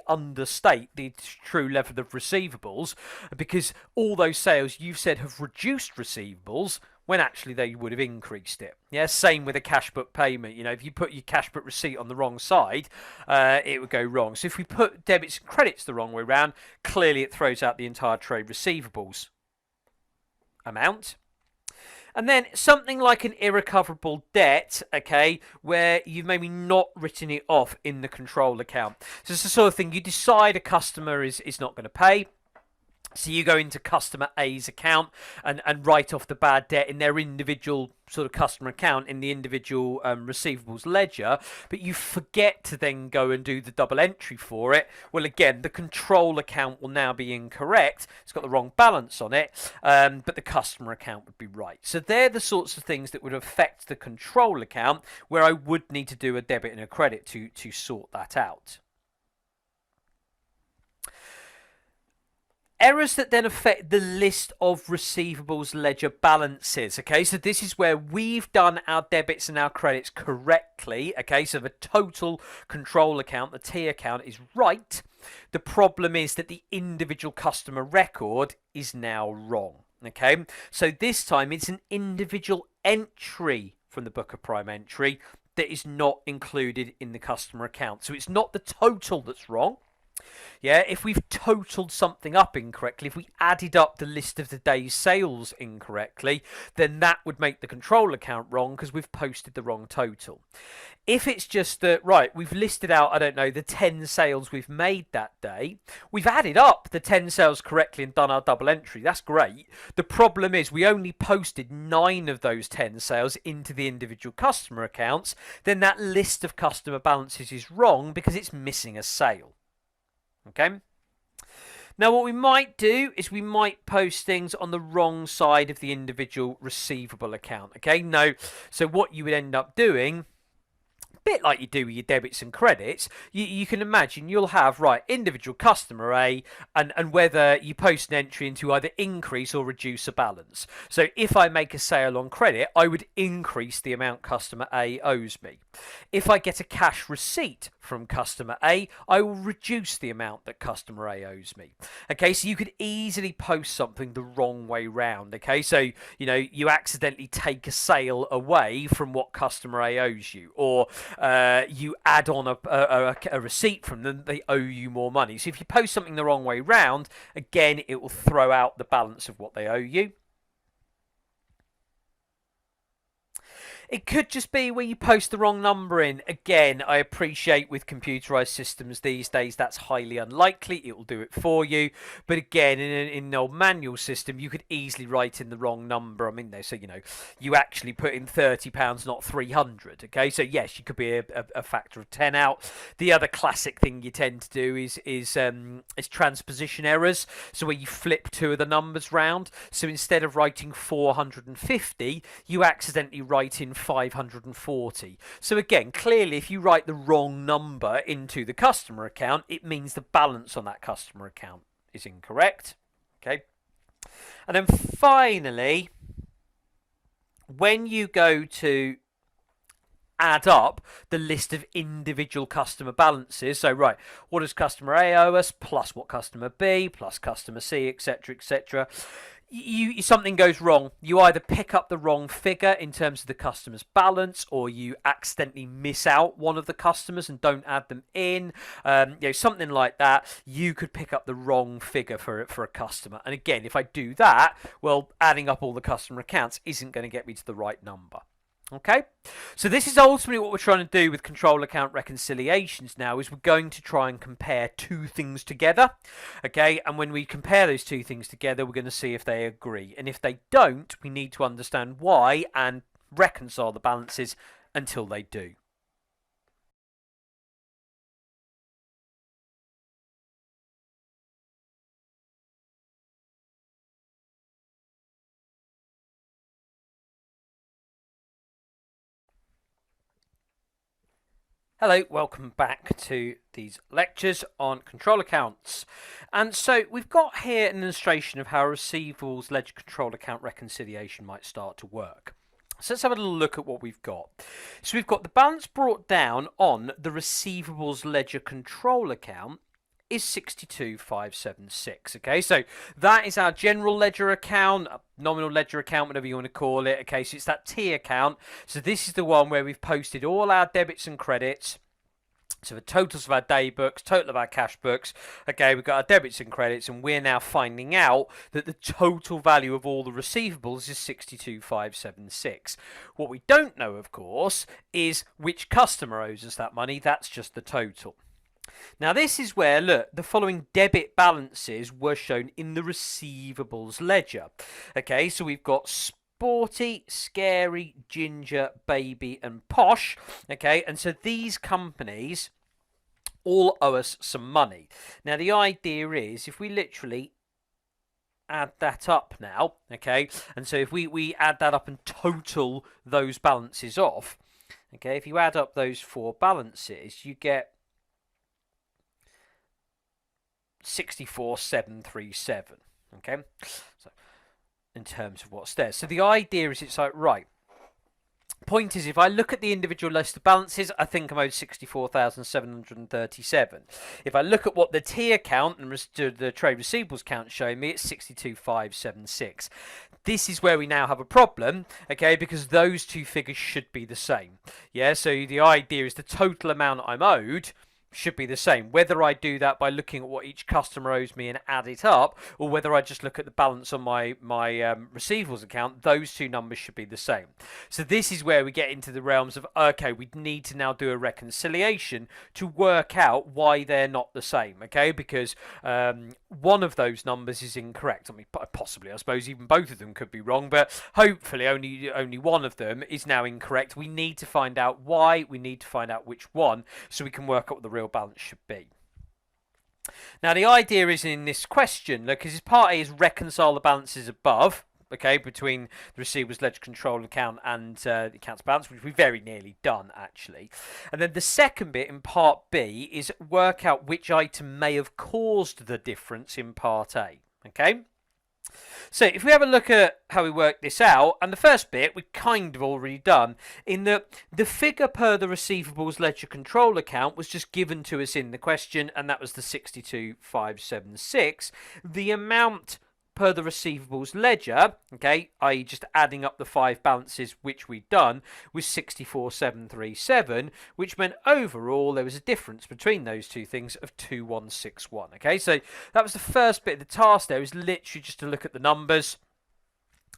understate the true level of receivables, because all those sales you've said have reduced receivables when actually they would have increased it. Yeah, same with a cash book payment. You know, if you put your cash book receipt on the wrong side, it would go wrong. So if we put debits and credits the wrong way around, clearly it throws out the entire trade receivables amount. And then something like an irrecoverable debt, okay, where you've maybe not written it off in the control account. So it's the sort of thing you decide a customer is not going to pay. So you go into customer A's account and write off the bad debt in their individual sort of customer account in the individual receivables ledger, but you forget to then go and do the double entry for it. Well, again, the control account will now be incorrect. It's got the wrong balance on it, but the customer account would be right. So they're the sorts of things that would affect the control account where I would need to do a debit and a credit to sort that out. Errors that then affect the list of receivables ledger balances. Okay, so this is where we've done our debits and our credits correctly. Okay, so the total control account, the T account, is right. The problem is that the individual customer record is now wrong. Okay, so this time it's an individual entry from the book of prime entry that is not included in the customer account. So it's not the total that's wrong. Yeah, if we've totaled something up incorrectly, if we added up the list of the day's sales incorrectly, then that would make the control account wrong because we've posted the wrong total. If it's just that, right, we've listed out, I don't know, the 10 sales we've made that day, we've added up the 10 sales correctly and done our double entry. That's great. The problem is we only posted 9 of those 10 sales into the individual customer accounts. Then that list of customer balances is wrong because it's missing a sale. Okay? Now, what we might do is we might post things on the wrong side of the individual receivable account. Okay? No. So what you would end up doing, bit like you do with your debits and credits, you can imagine you'll have, right, individual customer A, and whether you post an entry into either increase or reduce a balance. So if I make a sale on credit, I would increase the amount customer A owes me. If I get a cash receipt from customer A, I will reduce the amount that customer A owes me. Okay, so you could easily post something the wrong way round. Okay, so you accidentally take a sale away from what customer A owes you, or you add on a receipt from them, they owe you more money. So if you post something the wrong way round, again, it will throw out the balance of what they owe you. It could just be where you post the wrong number in. Again, I appreciate with computerized systems these days that's highly unlikely. It will do it for you. But again, in an old manual system, you could easily write in the wrong number. I mean, so you actually put in £30, not 300. Okay, so yes, you could be a factor of 10 out. The other classic thing you tend to do is transposition errors. So where you flip 2 of the numbers round. So instead of writing 450, you accidentally write in 540. So again, clearly if you write the wrong number into the customer account, it means the balance on that customer account is incorrect. Okay. And then finally, when you go to add up the list of individual customer balances, so right, what does customer A owe us plus what customer B plus customer C, etc., etc., something goes wrong. You either pick up the wrong figure in terms of the customer's balance, or you accidentally miss out one of the customers and don't add them in. Something like that. You could pick up the wrong figure for a customer. And again, if I do that, well, adding up all the customer accounts isn't going to get me to the right number. Okay, so this is ultimately what we're trying to do with control account reconciliations now, is we're going to try and compare 2 things together. Okay, and when we compare those 2 things together, we're going to see if they agree. And if they don't, we need to understand why and reconcile the balances until they do. Hello, welcome back to these lectures on control accounts. And so we've got here an illustration of how a receivables ledger control account reconciliation might start to work. So let's have a little look at what we've got. So we've got the balance brought down on the receivables ledger control account is 62,576. Okay, so that is our general ledger account, nominal ledger account, whatever you want to call it. Okay, so it's that T account. So this is the one where we've posted all our debits and credits. So the totals of our day books, total of our cash books. Okay, we've got our debits and credits, and we're now finding out that the total value of all the receivables is 62,576. What we don't know, of course, is which customer owes us that money. That's just the total. Now this is where, look, the following debit balances were shown in the receivables ledger. Okay, so we've got Sporty, Scary, Ginger, Baby and Posh. Okay, and so these companies all owe us some money. Now the idea is, if we literally add that up now, okay, and so if we add that up and total those balances off, okay, if you add up those 4 balances, you get 64,737. Okay, so in terms of what's there, so the idea is, it's like, right, point is, if I look at the individual list of balances, I think I'm owed 64,737. If I look at what the T account and the trade receivables account show me, it's 62,576. This is where we now have a problem, okay, because those 2 figures should be the same. Yeah, so the idea is the total amount I'm owed should be the same. Whether I do that by looking at what each customer owes me and add it up, or whether I just look at the balance on my receivables account, those two numbers should be the same. So this is where we get into the realms of, okay, we need to now do a reconciliation to work out why they're not the same, okay? Because one of those numbers is incorrect. I mean, possibly, I suppose even both of them could be wrong, but hopefully only one of them is now incorrect. We need to find out why, we need to find out which one, so we can work out what the real balance should be. Now, the idea is in this question, look, because part A is reconcile the balances above, okay, between the receivables ledger control account and the accounts balance, which we've very nearly done, actually. And then the second bit in part B is work out which item may have caused the difference in part A, okay? So if we have a look at how we work this out, and the first bit we've kind of already done, in that the figure per the receivables ledger control account was just given to us in the question, and that was the 62,576. The amount per the receivables ledger, okay, i.e. just adding up the 5 balances which we'd done, was 64,737, which meant overall there was a difference between those two things of 2,161. Okay, so that was the first bit of the task. There is literally just to look at the numbers.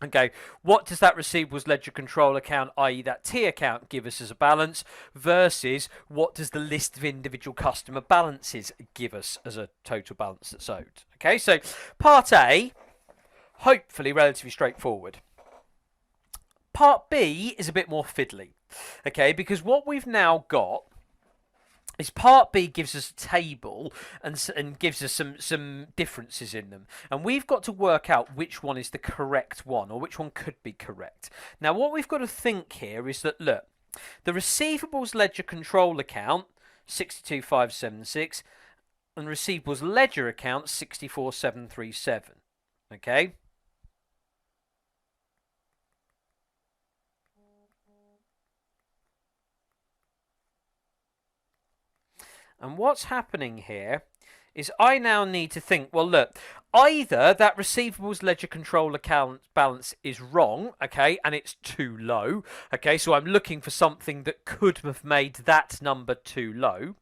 Okay, what does that receivables ledger control account, i.e. that T account, give us as a balance, versus what does the list of individual customer balances give us as a total balance that's owed? Okay, so part A, hopefully relatively straightforward. Part B is a bit more fiddly, okay, because what we've now got is part B gives us a table and gives us some differences in them, and we've got to work out which one is the correct one, or which one could be correct. Now, what we've got to think here is that, look, the receivables ledger control account 62,576 and receivables ledger account 64,737. Okay. And what's happening here is I now need to think, well, look, either that receivables ledger control account balance is wrong, okay, and it's too low, okay, so I'm looking for something that could have made that number too low.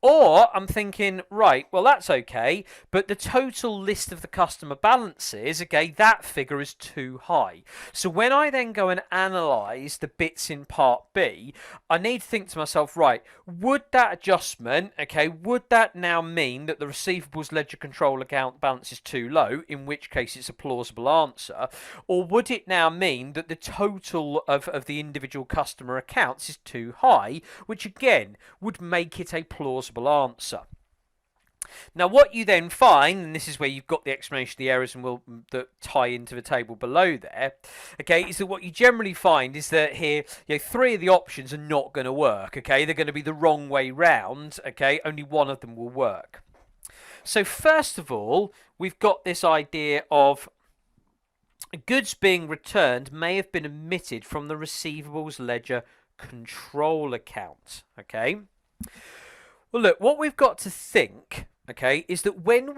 Or I'm thinking, right, well, that's okay, but the total list of the customer balances, okay, that figure is too high. So when I then go and analyse the bits in part B, I need to think to myself, right, would that adjustment, okay, would that now mean that the receivables ledger control account balance is too low, in which case it's a plausible answer, or would it now mean that the total of the individual customer accounts is too high, which again would make it a plausible answer. Now, what you then find, and this is where you've got the explanation of the errors and that tie into the table below there, okay, is that what you generally find is that here, 3 of the options are not going to work, okay, they're going to be the wrong way round, okay, only one of them will work. So first of all, we've got this idea of goods being returned may have been omitted from the receivables ledger control account, okay. Well, look, what we've got to think, okay, is that when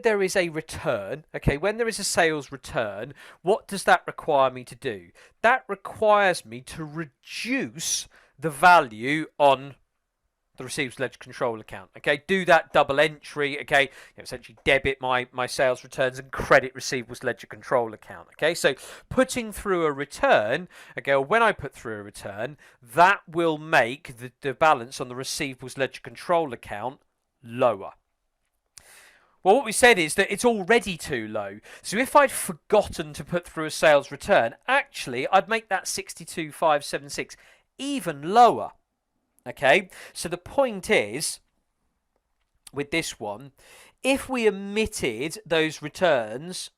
there is a return, okay, when there is a sales return, what does that require me to do? That requires me to reduce the value on the receivables ledger control account, okay, do that double entry, okay, essentially debit my sales returns and credit receivables ledger control account, okay, so putting through a return, okay, or when I put through a return, that will make the balance on the receivables ledger control account lower. Well, what we said is that it's already too low. So if I'd forgotten to put through a sales return, actually I'd make that 62,576 even lower. Okay, so the point is, with this one, if we omitted those returns,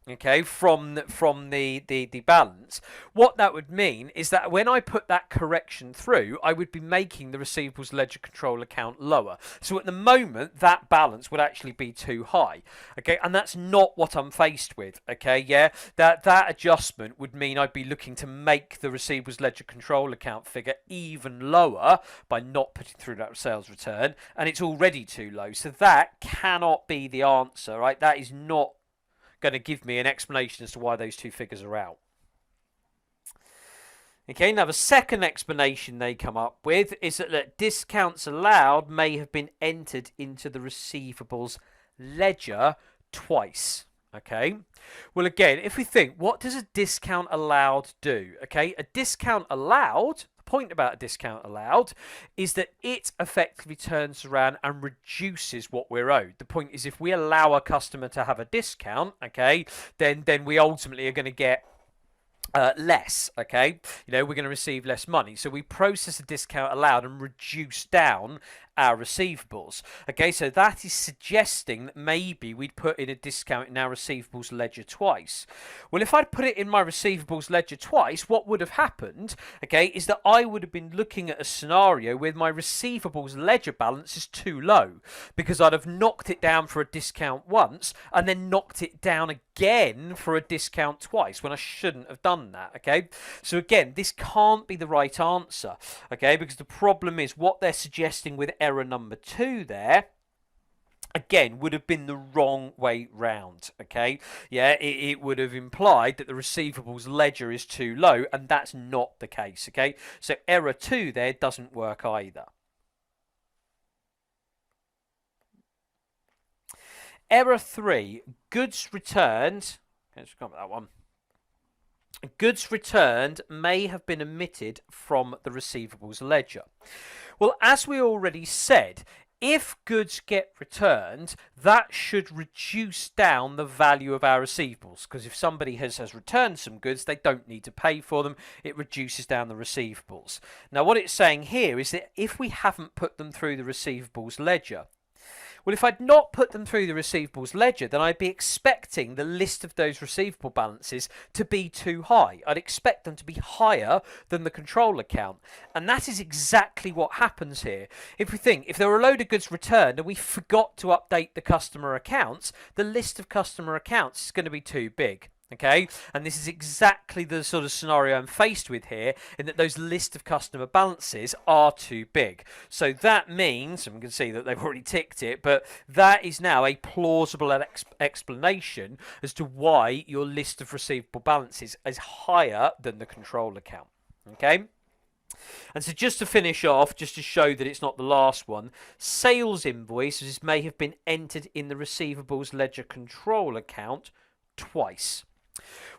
okay, from the balance, what that would mean is that when I put that correction through, I would be making the receivables ledger control account lower. So at the moment, that balance would actually be too high, okay, and that's not what I'm faced with, okay, yeah, that adjustment would mean I'd be looking to make the receivables ledger control account figure even lower by not putting through that sales return, and it's already too low, so that cannot be the answer, right? That is not going to give me an explanation as to why those two figures are out. Okay, now the second explanation they come up with is that discounts allowed may have been entered into the receivables ledger twice. Okay, well, again, if we think, what does a discount allowed do? Okay, a discount allowed, the point about a discount allowed is that it effectively turns around and reduces what we're owed. The point is, if we allow a customer to have a discount, okay, then we ultimately are going to get less. Okay, we're going to receive less money, so we process a discount allowed and reduce down our receivables. Okay, so that is suggesting that maybe we'd put in a discount in our receivables ledger twice. Well, if I'd put it in my receivables ledger twice, what would have happened, okay, is that I would have been looking at a scenario where my receivables ledger balance is too low, because I'd have knocked it down for a discount once and then knocked it down again for a discount twice, when I shouldn't have done that. Okay, so again, this can't be the right answer, okay, because the problem is what they're suggesting with error number 2 there, again, would have been the wrong way round. Okay, yeah, it would have implied that the receivables ledger is too low, and that's not the case. Okay, so error 2 there doesn't work either. Error 3, goods returned. Let's come with that one. Goods returned may have been omitted from the receivables ledger. Well, as we already said, if goods get returned, that should reduce down the value of our receivables, because if somebody has returned some goods, they don't need to pay for them. It reduces down the receivables. Now, what it's saying here is that if we haven't put them through the receivables ledger, well, if I'd not put them through the receivables ledger, then I'd be expecting the list of those receivable balances to be too high. I'd expect them to be higher than the control account. And that is exactly what happens here. If we think, if there were a load of goods returned and we forgot to update the customer accounts, the list of customer accounts is going to be too big. Okay, and this is exactly the sort of scenario I'm faced with here, in that those list of customer balances are too big. So that means, and we can see that they've already ticked it, but that is now a plausible explanation as to why your list of receivable balances is higher than the control account. Okay. And so just to finish off, just to show that it's not the last one, sales invoices may have been entered in the receivables ledger control account twice.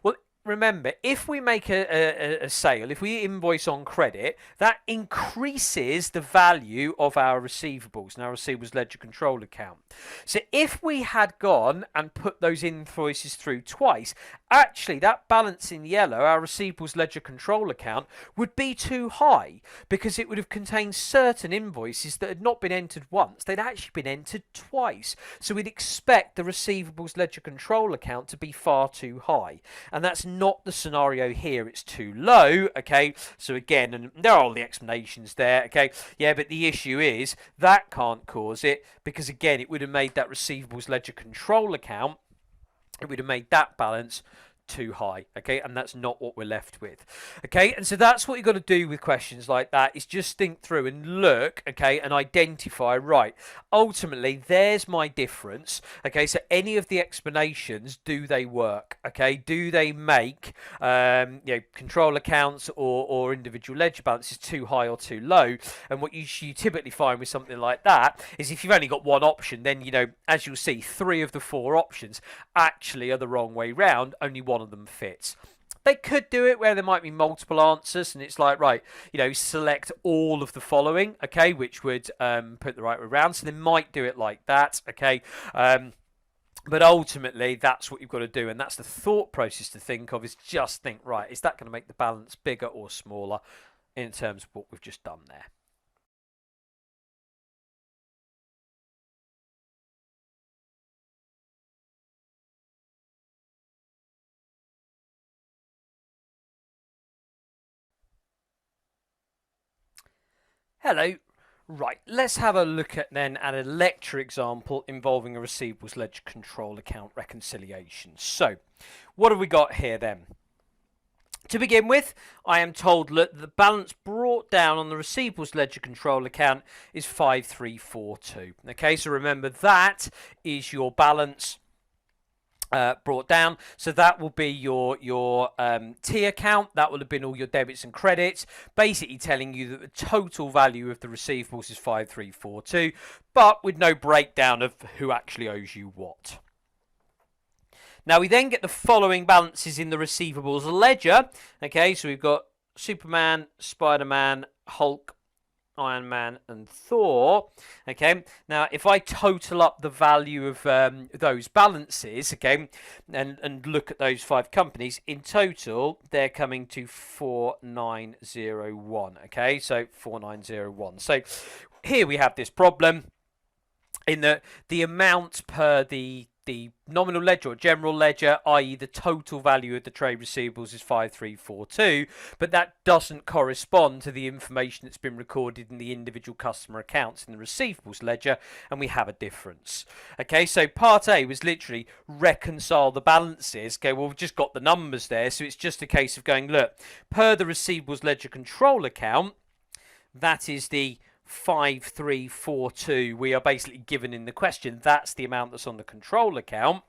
Well, remember, if we make a sale, if we invoice on credit, that increases the value of our receivables and our receivables ledger control account. So if we had gone and put those invoices through twice, actually that balance in yellow, our receivables ledger control account, would be too high, because it would have contained certain invoices that had not been entered once. They'd actually been entered twice. So we'd expect the receivables ledger control account to be far too high. And that's not the scenario here. It's too low. Okay, so again, and there are all the explanations there. Okay, yeah, but the issue is that can't cause it, because again, it would have made that receivables ledger control account, it would have made that balance too high. Okay, and that's not what we're left with. Okay, and so that's what you've got to do with questions like that, is just think through and look, okay, and identify, right, ultimately there's my difference. Okay, so any of the explanations, do they work? Okay, do they make control accounts or individual ledger balances too high or too low? And what you typically find with something like that is, if you've only got one option, then as you'll see, 3 of the 4 options actually are the wrong way round. Only one of them fits. They could do it where there might be multiple answers, and it's like, right, select all of the following, okay, which would put the right way around. So they might do it like that, okay. But ultimately, that's what you've got to do, and that's the thought process to think of, is just think, right, is that going to make the balance bigger or smaller in terms of what we've just done there? Hello. Right, let's have a look at a lecture example involving a receivables ledger control account reconciliation. So, what have we got here then? To begin with, I am told that the balance brought down on the receivables ledger control account is 5342. Okay, so remember, that is your balance brought down. So that will be your T account. That will have been all your debits and credits, basically telling you that the total value of the receivables is 5342, but with no breakdown of who actually owes you what. Now we then get the following balances in the receivables ledger. Okay, so we've got Superman, Spider-Man, Hulk, Iron Man and Thor. Okay, now if I total up the value of those balances, okay, and look at those 5 companies, in total they're coming to 4901. Okay, so 4901. So here we have this problem in that the amount per the nominal ledger or general ledger, i.e. the total value of the trade receivables is 5342, but that doesn't correspond to the information that's been recorded in the individual customer accounts in the receivables ledger, and we have a difference. Okay, so part A was literally reconcile the balances. Okay, well, we've just got the numbers there, so it's just a case of going, look, per the receivables ledger control account, that is the 5342 we are basically given in the question. That's the amount that's on the control account.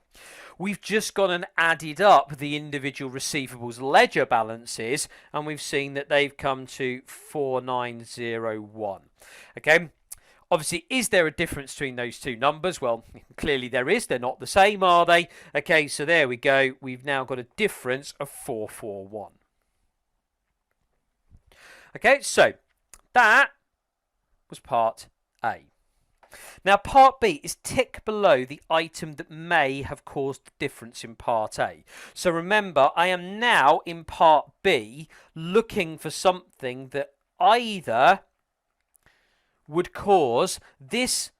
We've just gone and added up the individual receivables ledger balances, and we've seen that they've come to 4901. Okay, obviously, is there a difference between those two numbers? Well, clearly there is. They're not the same, are they? Okay, so there we go. We've now got a difference of 441. Okay, so that was part A. Now part B is tick below the item that may have caused the difference in part A. So remember, I am now in part B looking for something that either would cause this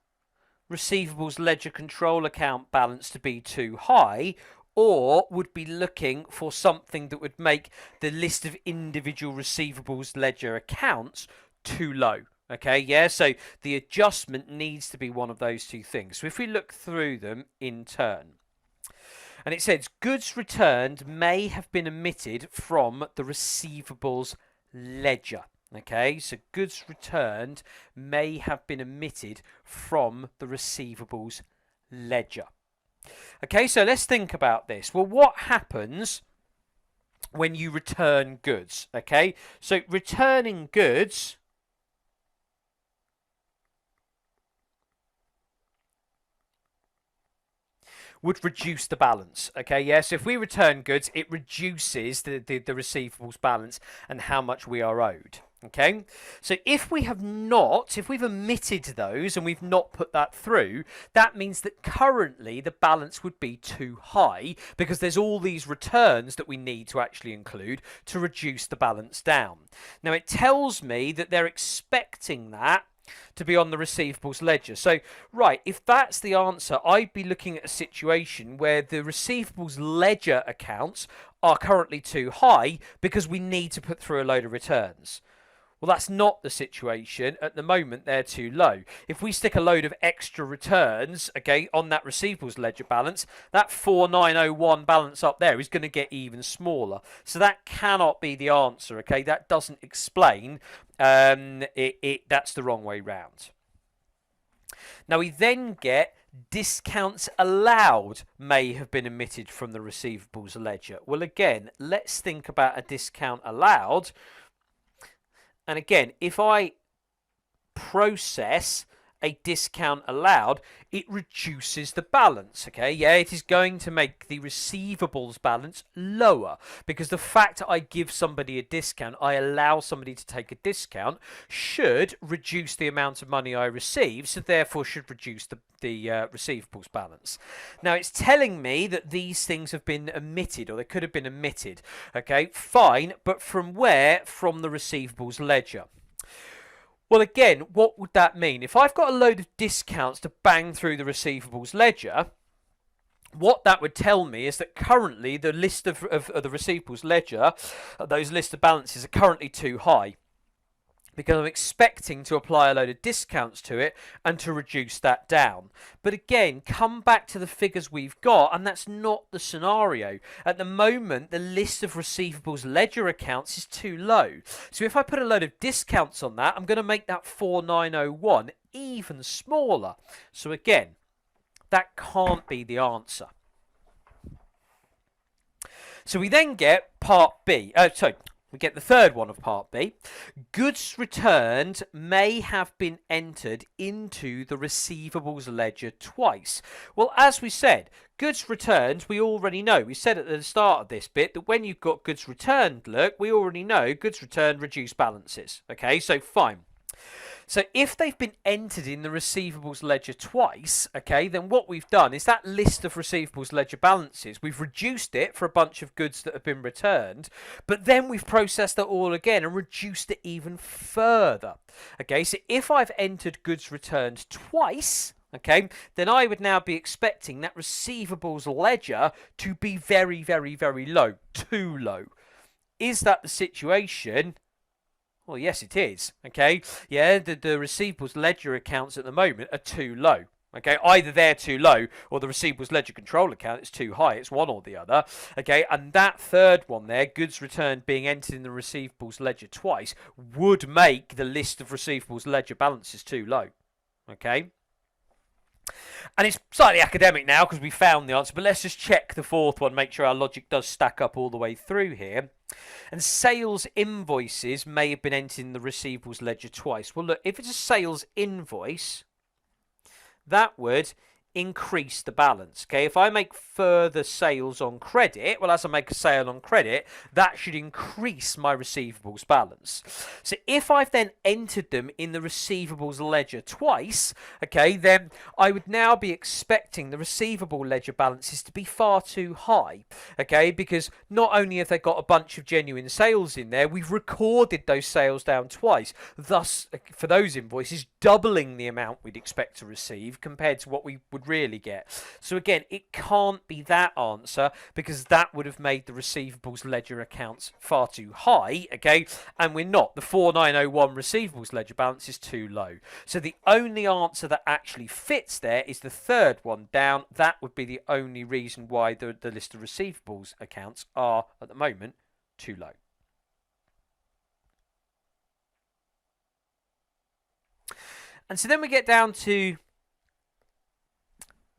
receivables ledger control account balance to be too high, or would be looking for something that would make the list of individual receivables ledger accounts too low. Okay, yeah, so the adjustment needs to be one of those two things. So if we look through them in turn, and it says goods returned may have been omitted from the receivables ledger. Okay, so goods returned may have been omitted from the receivables ledger. Okay, so let's think about this. Well, what happens when you return goods? Okay, so returning goods would reduce the balance. Okay, yeah, so if we return goods, it reduces the receivables balance and how much we are owed. Okay, so if we've omitted those and we've not put that through, that means that currently the balance would be too high because there's all these returns that we need to actually include to reduce the balance down. Now it tells me that they're expecting that to be on the receivables ledger. So, right, if that's the answer, I'd be looking at a situation where the receivables ledger accounts are currently too high because we need to put through a load of returns. Well, that's not the situation. At the moment, they're too low. If we stick a load of extra returns, okay, on that receivables ledger balance, that 4901 balance up there is going to get even smaller. So that cannot be the answer, okay? That doesn't explain. That's the wrong way round. Now, we then get discounts allowed may have been omitted from the receivables ledger. Well, again, let's think about a discount allowed. And again, if I process a discount allowed, it reduces the balance, okay? Yeah, it is going to make the receivables balance lower because the fact that I give somebody a discount, I allow somebody to take a discount, should reduce the amount of money I receive, so therefore should reduce the receivables balance. Now, it's telling me that these things have been omitted, or they could have been omitted, okay? Fine, but from where? From the receivables ledger. Well, again, what would that mean? If I've got a load of discounts to bang through the receivables ledger, what that would tell me is that currently the list of the receivables ledger, those list of balances are currently too high because I'm expecting to apply a load of discounts to it and to reduce that down. But again, come back to the figures we've got, and that's not the scenario. At the moment, the list of receivables ledger accounts is too low. So if I put a load of discounts on that, I'm going to make that 4901 even smaller. So again, that can't be the answer. So we then get part B. We get the third one of part B. Goods returned may have been entered into the receivables ledger twice. Well, as we said, goods returned, we already know. We said at the start of this bit that when you've got goods returned, look, we already know goods returned reduce balances. Okay, so fine. So if they've been entered in the receivables ledger twice, okay, then what we've done is that list of receivables ledger balances, we've reduced it for a bunch of goods that have been returned, but then we've processed it all again and reduced it even further. Okay, so if I've entered goods returned twice, okay, then I would now be expecting that receivables ledger to be very, very, very low, too low. Is that the situation? Well, yes, it is. Okay, yeah, the receivables ledger accounts at the moment are too low. Okay, either they're too low or the receivables ledger control account is too high. It's one or the other. Okay, and that third one there, goods returned being entered in the receivables ledger twice, would make the list of receivables ledger balances too low. Okay. And it's slightly academic now because we found the answer, but let's just check the fourth one, make sure our logic does stack up all the way through here. And sales invoices may have been entered in the receivables ledger twice. Well, look, if it's a sales invoice, that would increase the balance. Okay, if I make further sales on credit, well, as I make a sale on credit, that should increase my receivables balance. So if I've then entered them in the receivables ledger twice, okay, then I would now be expecting the receivable ledger balances to be far too high. Okay, because not only have they got a bunch of genuine sales in there, we've recorded those sales down twice, thus for those invoices doubling the amount we'd expect to receive compared to what we would really get. So again, it can't be that answer because that would have made the receivables ledger accounts far too high, okay, and we're not. The 4901 receivables ledger balance is too low. So the only answer that actually fits there is the third one down. That would be the only reason why the list of receivables accounts are at the moment too low. And so then we get down to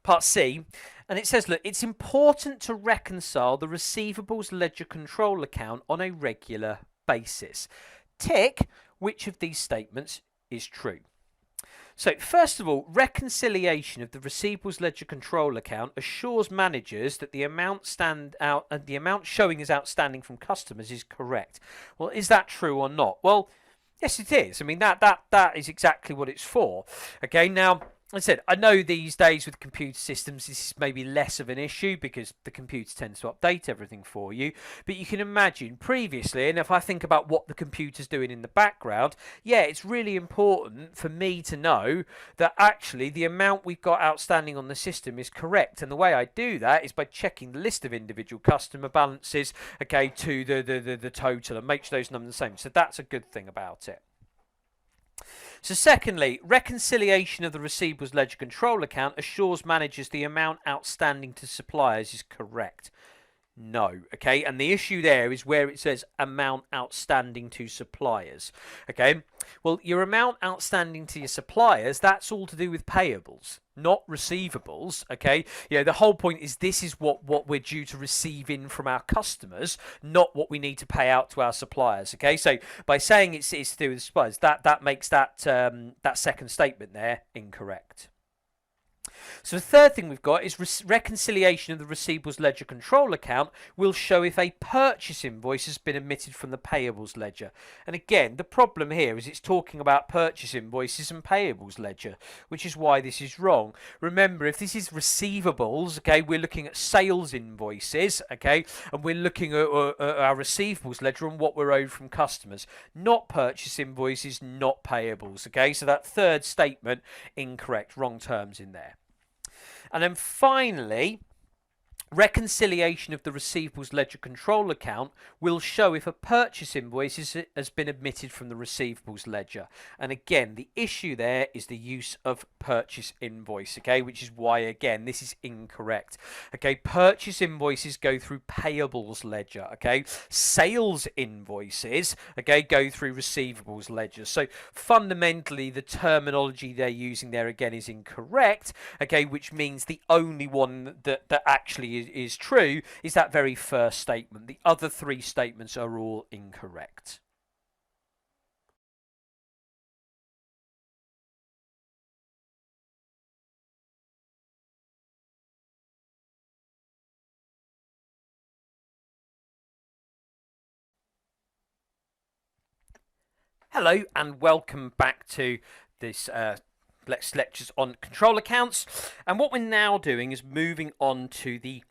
part C, and it says, look, it's important to reconcile the receivables ledger control account on a regular basis. Tick which of these statements is true. So first of all, reconciliation of the receivables ledger control account assures managers that the amount showing as outstanding from customers is correct. Well, is that true or not? Well, yes, it is. I mean, that is exactly what it's for. Okay, now, I said, I know these days with computer systems this is maybe less of an issue because the computer tends to update everything for you, but you can imagine previously, and if I think about what the computer's doing in the background, yeah, it's really important for me to know that actually the amount we've got outstanding on the system is correct, and the way I do that is by checking the list of individual customer balances, okay, to the total and make sure those numbers are the same. So that's a good thing about it. So secondly, reconciliation of the receivables ledger control account assures managers the amount outstanding to suppliers is correct. No, okay, and the issue there is where it says amount outstanding to suppliers. Okay, well, your amount outstanding to your suppliers, that's all to do with payables, not receivables. Okay, yeah, the whole point is this is what we're due to receive in from our customers, not what we need to pay out to our suppliers. Okay, so by saying it's to do with suppliers, that makes that second statement there incorrect. So the third thing we've got is reconciliation of the receivables ledger control account will show if a purchase invoice has been omitted from the payables ledger. And again, the problem here is it's talking about purchase invoices and payables ledger, which is why this is wrong. Remember, if this is receivables, okay, we're looking at sales invoices, okay, and we're looking at our receivables ledger and what we're owed from customers, not purchase invoices, not payables, okay. So that third statement, incorrect, wrong terms in there. And then finally, reconciliation of the receivables ledger control account will show if a purchase invoice has been omitted from the receivables ledger. And again, the issue there is the use of purchase invoice, okay, which is why, again, this is incorrect. Okay, purchase invoices go through payables ledger, okay, sales invoices, okay, go through receivables ledger. So fundamentally, the terminology they're using there, again, is incorrect, okay, which means the only one that actually actually is true is that very first statement. The other three statements are all incorrect. Hello and welcome back to this lectures on control accounts. And what we're now doing is moving on to the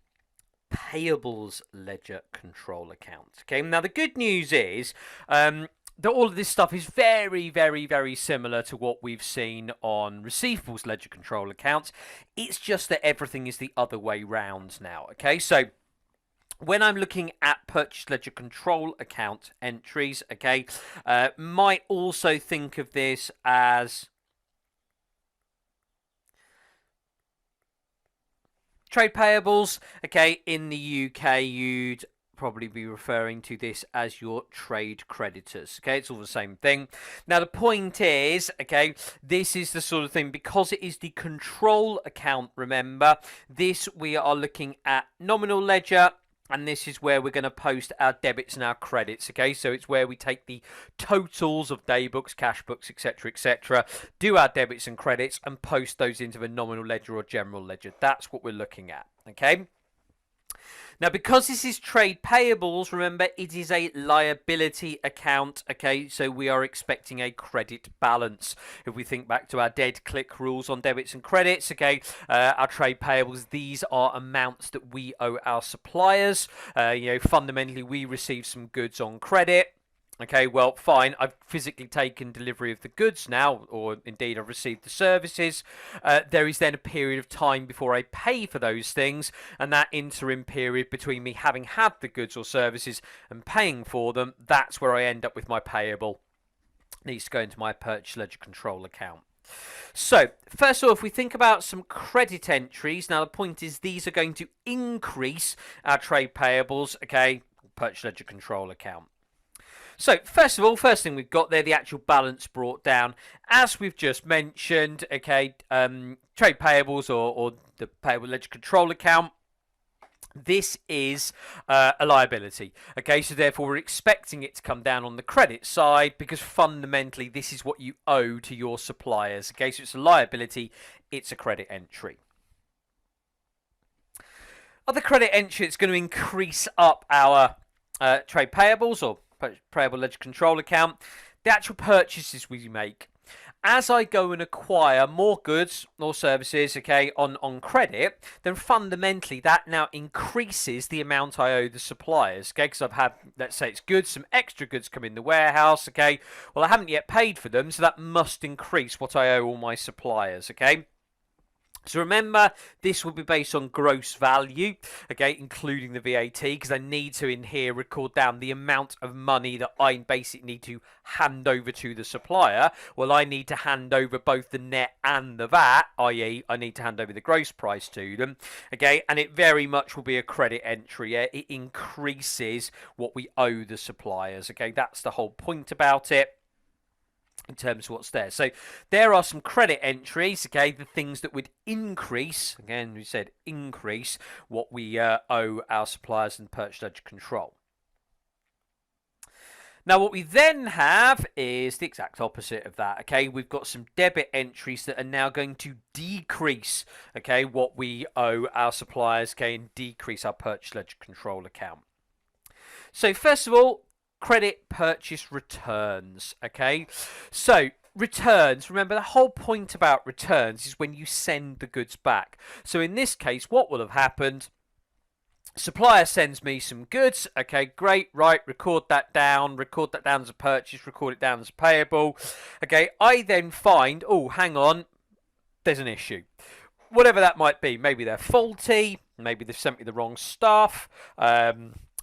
payables ledger control account. Okay, now the good news is that all of this stuff is very, very, very similar to what we've seen on receivables ledger control accounts. It's just that everything is the other way round now. Okay, so when I'm looking at purchase ledger control account entries, okay, might also think of this as trade payables. Okay, in the UK, you'd probably be referring to this as your trade creditors. Okay, it's all the same thing. Now, the point is, okay, this is the sort of thing, because it is the control account, remember, this we are looking at nominal ledger, and this is where we're going to post our debits and our credits. Okay, so it's where we take the totals of day books, cash books, etc., do our debits and credits, and post those into the nominal ledger or general ledger. That's what we're looking at. Okay. Now, because this is trade payables, remember, it is a liability account, okay? So we are expecting a credit balance. If we think back to our dead click rules on debits and credits, okay, our trade payables, these are amounts that we owe our suppliers. Fundamentally, we receive some goods on credit. Okay, well, fine. I've physically taken delivery of the goods now, or indeed I've received the services. There is then a period of time before I pay for those things, and that interim period between me having had the goods or services and paying for them, that's where I end up with my payable. It needs to go into my purchase ledger control account. So, first of all, if we think about some credit entries, now the point is these are going to increase our trade payables, okay, purchase ledger control account. So, first of all, first thing we've got there, the actual balance brought down. As we've just mentioned, okay, trade payables or the payable ledger control account, this is a liability. Okay, so therefore we're expecting it to come down on the credit side because fundamentally this is what you owe to your suppliers. Okay, so it's a liability, it's a credit entry. Other credit entry, it's going to increase up our trade payables or payable ledger control account, the actual purchases we make. As I go and acquire more goods or services, okay, on credit, then fundamentally that now increases the amount I owe the suppliers, okay, because I've had, let's say it's goods, some extra goods come in the warehouse, okay, well I haven't yet paid for them, so that must increase what I owe all my suppliers, okay. So remember, this will be based on gross value, okay, including the VAT, because I need to, in here, record down the amount of money that I basically need to hand over to the supplier. Well, I need to hand over both the net and the VAT, i.e. I need to hand over the gross price to them, okay, and it very much will be a credit entry. Yeah? It increases what we owe the suppliers, okay, that's the whole point about it. In terms of what's there. So there are some credit entries, okay, the things that would increase, again, we said increase what we owe our suppliers and purchase ledger control. Now, what we then have is the exact opposite of that, okay? We've got some debit entries that are now going to decrease, okay, what we owe our suppliers, okay, and decrease our purchase ledger control account. So first of all, credit purchase returns, okay? So returns, remember the whole point about returns is when you send the goods back. So in this case, what will have happened? Supplier sends me some goods, okay, great, right, record that down as a purchase, record it down as a payable, okay, I then find, oh, hang on, there's an issue. Whatever that might be, maybe they're faulty, maybe they've sent me the wrong stuff,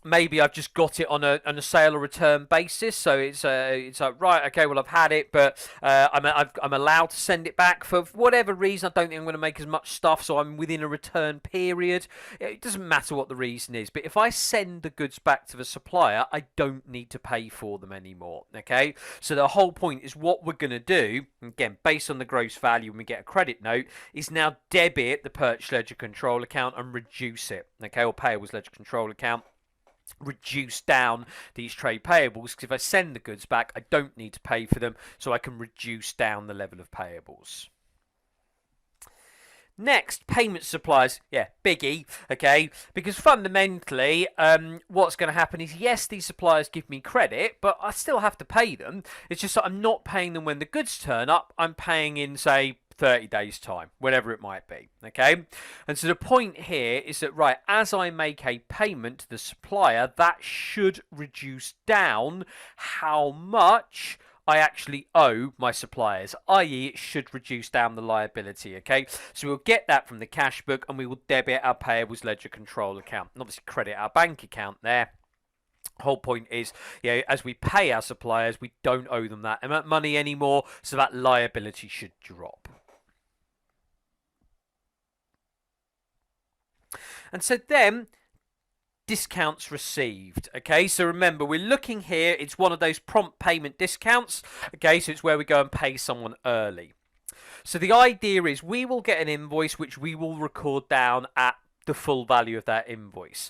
maybe I've just got it on a sale or return basis, so it's like, right, okay, well I've had it, but I'm allowed to send it back for whatever reason. I don't think I'm going to make as much stuff, so I'm within a return period. It doesn't matter what the reason is, but if I send the goods back to the supplier, I don't need to pay for them anymore. Okay, so the whole point is what we're going to do, again based on the gross value when we get a credit note, is now debit the purchase ledger control account and reduce it. Okay, or payables ledger control account, reduce down these trade payables, because if I send the goods back, I don't need to pay for them, so I can reduce down the level of payables. Next, payment suppliers. Yeah, biggie, okay? Because fundamentally, what's going to happen is, yes, these suppliers give me credit, but I still have to pay them. It's just that I'm not paying them when the goods turn up. I'm paying in, say, 30 days time, whatever it might be, okay? And so the point here is that, right, as I make a payment to the supplier, that should reduce down how much I actually owe my suppliers, i.e. it should reduce down the liability, okay? So we'll get that from the cash book, and we will debit our payables ledger control account, and obviously credit our bank account there. Whole point is, as we pay our suppliers, we don't owe them that amount of money anymore, so that liability should drop. And so then, discounts received. Okay, so remember, we're looking here, it's one of those prompt payment discounts. Okay, so it's where we go and pay someone early. So the idea is we will get an invoice which we will record down at the full value of that invoice.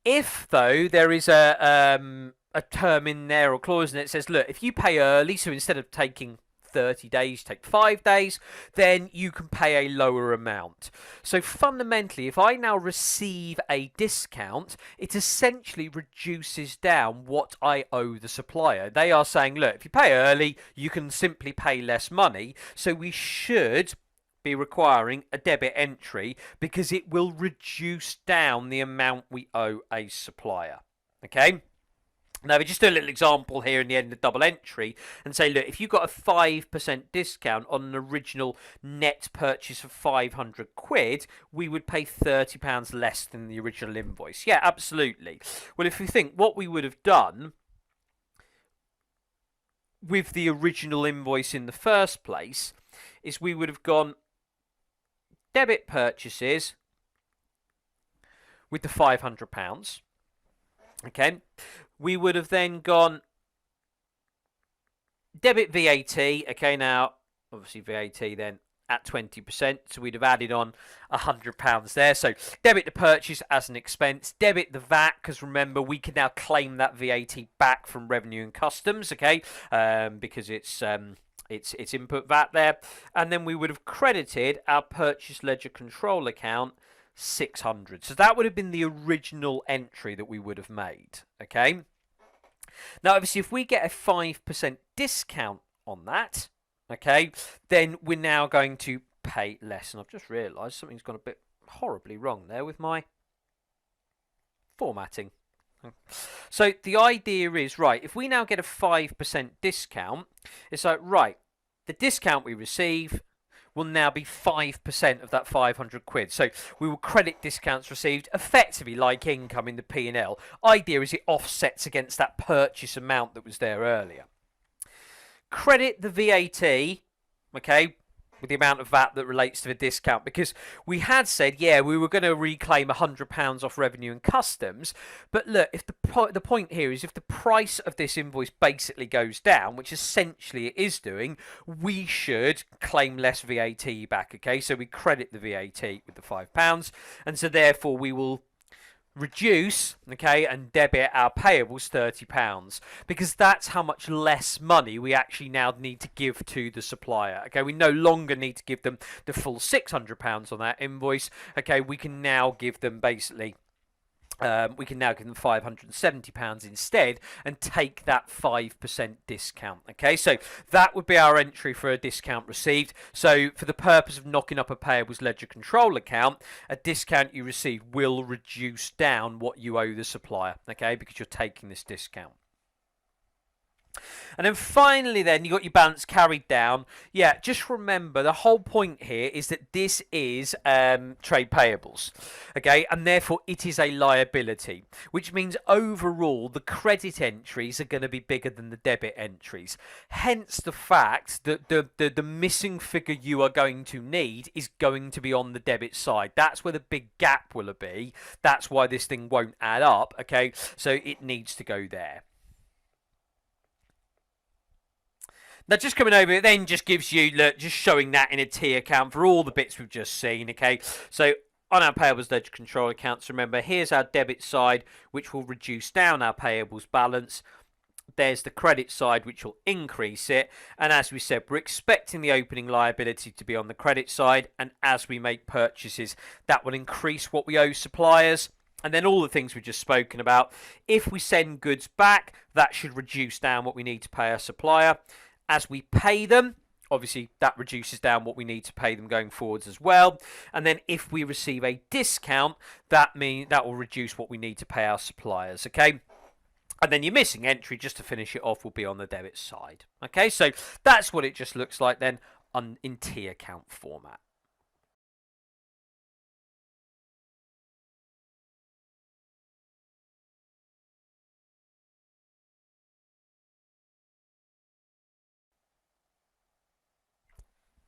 If, though, there is a term in there or clause in it that says, look, if you pay early, so instead of taking 30 days, take 5 days, then you can pay a lower amount. So fundamentally, if I now receive a discount, it essentially reduces down what I owe the supplier. They are saying, look, if you pay early, you can simply pay less money. So we should be requiring a debit entry because it will reduce down the amount we owe a supplier. Okay? Now, we just do a little example here in the end of double entry and say, look, if you got a 5% discount on an original net purchase of 500 quid, we would pay £30 less than the original invoice. Yeah, absolutely. Well, if you think what we would have done with the original invoice in the first place is we would have gone debit purchases with the £500. Okay. We would have then gone debit VAT. Okay, now obviously VAT then at 20%, so we'd have added on £100 there. So debit the purchase as an expense, debit the VAT, because remember we can now claim that VAT back from Revenue and Customs. Okay, because it's input VAT there, and then we would have credited our purchase ledger control account 600. So that would have been the original entry that we would have made. Okay. Now, obviously, if we get a 5% discount on that, okay, then we're now going to pay less. And I've just realised something's gone a bit horribly wrong there with my formatting. So the idea is, right, if we now get a 5% discount, it's like, right, the discount we receive will now be 5% of that 500 quid. So we will credit discounts received effectively like income in the P&L. Idea is it offsets against that purchase amount that was there earlier. Credit the VAT, okay, with the amount of VAT that relates to the discount, because we had said, yeah, we were going to reclaim £100 off Revenue and Customs, but look, if the point here is if the price of this invoice basically goes down, which essentially it is doing, we should claim less VAT back, okay? So we credit the VAT with the £5, and so therefore we will reduce, okay, and debit our payables £30, because that's how much less money we actually now need to give to the supplier. Okay, we no longer need to give them the full £600 on that invoice. Okay, we can now give them basically £570 instead and take that 5% discount. Okay, so that would be our entry for a discount received. So for the purpose of knocking up a payables ledger control account, a discount you receive will reduce down what you owe the supplier, okay, because you're taking this discount. And then finally, then you got your balance carried down. Yeah, just remember the whole point here is that this is trade payables, okay, and therefore it is a liability, which means overall the credit entries are going to be bigger than the debit entries. Hence the fact that the missing figure you are going to need is going to be on the debit side. That's where the big gap will be. That's why this thing won't add up, okay? So it needs to go there. Now, just coming over, it then just gives you, look, just showing that in a T account for all the bits we've just seen, okay? So, on our payables ledger control accounts, remember, here's our debit side, which will reduce down our payables balance. There's the credit side, which will increase it. And as we said, we're expecting the opening liability to be on the credit side. And as we make purchases, that will increase what we owe suppliers. And then all the things we've just spoken about. If we send goods back, that should reduce down what we need to pay our supplier. As we pay them, obviously that reduces down what we need to pay them going forwards as well. And then if we receive a discount, that will reduce what we need to pay our suppliers, okay? And then your missing entry, just to finish it off, will be on the debit side. Okay, so that's what it just looks like then in T account format.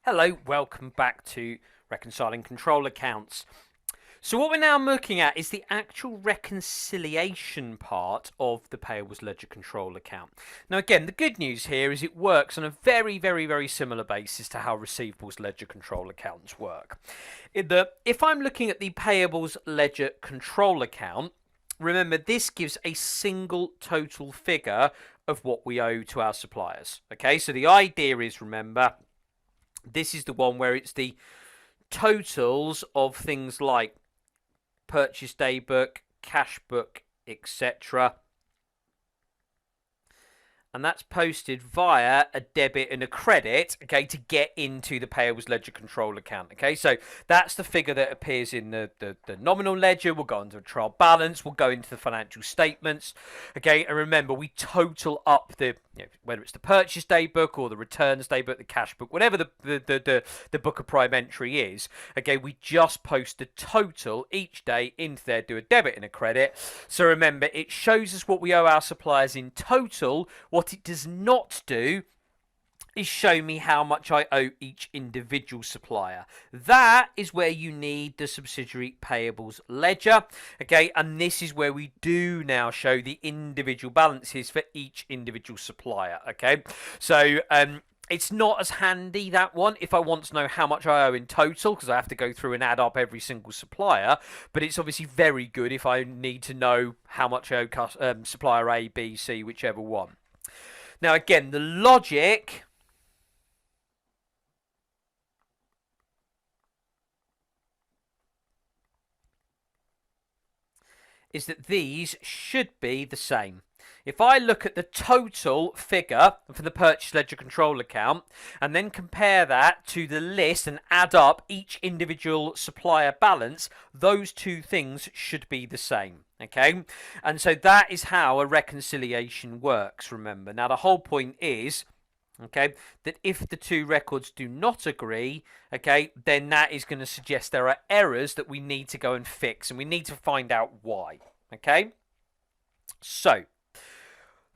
Hello, welcome back to Reconciling Control Accounts. So what we're now looking at is the actual reconciliation part of the payables ledger control account. Now again, the good news here is it works on a very, very, very similar basis to how receivables ledger control accounts work. If I'm looking at the payables ledger control account, remember this gives a single total figure of what we owe to our suppliers. Okay, so the idea is, remember, this is the one where it's the totals of things like purchase day book, cash book, etc. And that's posted via a debit and a credit, okay, to get into the payables ledger control account, okay? So that's the figure that appears in the nominal ledger. We'll go into a trial balance. We'll go into the financial statements, okay? And remember, we total up whether it's the purchase day book or the returns day book, the cash book, whatever the book of prime entry is, okay? We just post the total each day into there, do a debit and a credit. So remember, it shows us what we owe our suppliers in total. What it does not do is show me how much I owe each individual supplier. That is where you need the subsidiary payables ledger, okay? And this is where we do now show the individual balances for each individual supplier, okay? So it's not as handy, that one, if I want to know how much I owe in total, because I have to go through and add up every single supplier, but it's obviously very good if I need to know how much I owe supplier A, B, C, whichever one. Now again, the logic is that these should be the same. If I look at the total figure for the purchase ledger control account and then compare that to the list and add up each individual supplier balance, those two things should be the same. Okay, and so that is how a reconciliation works, remember. Now the whole point is, okay, that if the two records do not agree, okay, then that is going to suggest there are errors that we need to go and fix, and we need to find out why. Okay, so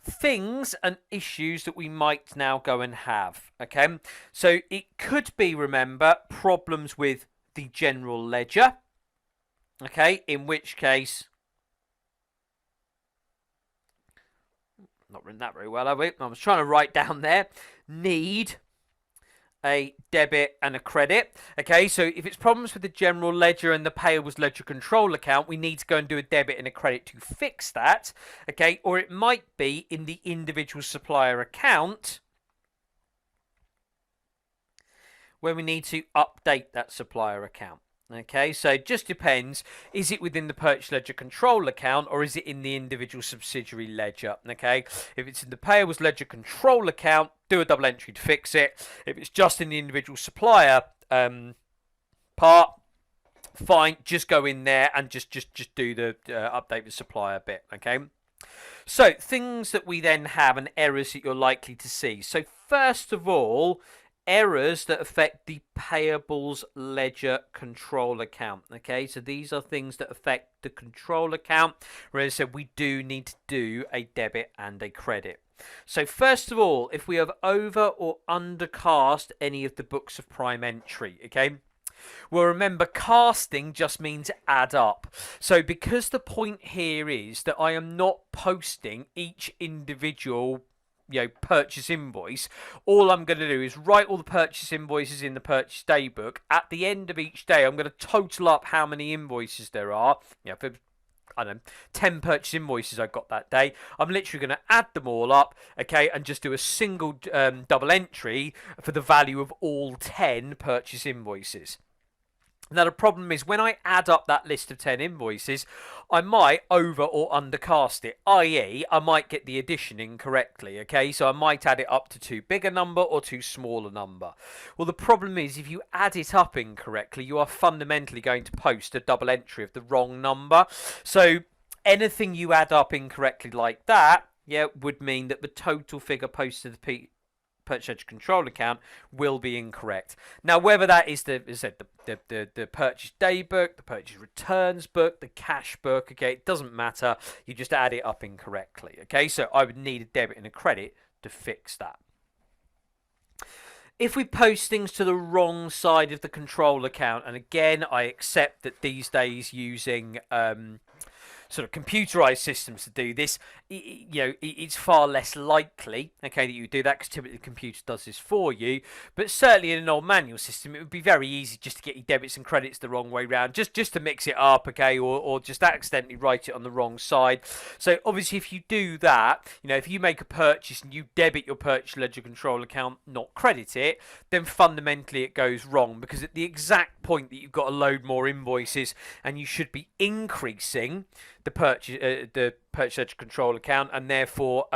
things and issues that we might now go and have. Okay, so it could be, remember, problems with the general ledger. Okay, in which case, not written that very well, have we? I was trying to write down there, need a debit and a credit. Okay, so if it's problems with the general ledger and the payables ledger control account, we need to go and do a debit and a credit to fix that. Okay, or it might be in the individual supplier account where we need to update that supplier account. Okay, so it just depends. Is it within the purchase ledger control account or is it in the individual subsidiary ledger? Okay, if it's in the payables ledger control account, do a double entry to fix it. If it's just in the individual supplier part, fine, just go in there and just do the update the supplier bit. Okay, So things that we then have and errors that you're likely to see. So first of all, errors that affect the payables ledger control account. Okay, so these are things that affect the control account, where as I said, we do need to do a debit and a credit. So first of all, if we have over or undercast any of the books of prime entry, okay, well, remember, casting just means add up. So because the point here is that I am not posting each individual purchase invoice, all I'm going to do is write all the purchase invoices in the purchase day book. At the end of each day, I'm going to total up how many invoices there are. For I don't know, 10 purchase invoices I got that day. I'm literally going to add them all up, okay, and just do a single double entry for the value of all 10 purchase invoices. Now, the problem is when I add up that list of 10 invoices, I might over or undercast it, i.e. I might get the addition incorrectly, okay? So I might add it up to too big a number or too small a number. Well, the problem is if you add it up incorrectly, you are fundamentally going to post a double entry of the wrong number. So anything you add up incorrectly like that, would mean that the total figure posted to the purchase ledger control account will be incorrect. Now, whether that is the purchase day book, the purchase returns book, the cash book, okay, it doesn't matter. You just add it up incorrectly, okay? So I would need a debit and a credit to fix that. If we post things to the wrong side of the control account, and again, I accept that these days using sort of computerized systems to do this, it's far less likely, okay, that you do that because typically the computer does this for you. But certainly in an old manual system, it would be very easy just to get your debits and credits the wrong way round, just to mix it up, okay, or just accidentally write it on the wrong side. So obviously, if you do that, if you make a purchase and you debit your purchase ledger control account, not credit it, then fundamentally it goes wrong, because at the exact point that you've got to load more invoices and you should be increasing the purchase ledger control account and therefore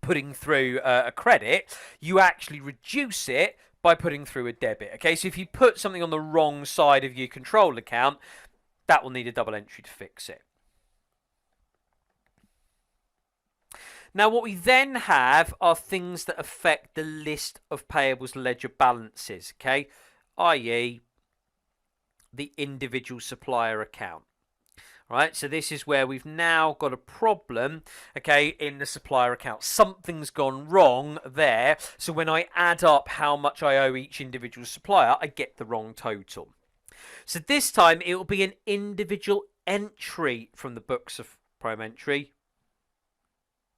putting through a credit, you actually reduce it by putting through a debit. Okay, so if you put something on the wrong side of your control account, that will need a double entry to fix it. Now, what we then have are things that affect the list of payables ledger balances, okay, i.e. the individual supplier account. Right, so this is where we've now got a problem, okay, in the supplier account. Something's gone wrong there. So when I add up how much I owe each individual supplier, I get the wrong total. So this time it will be an individual entry from the books of prime entry,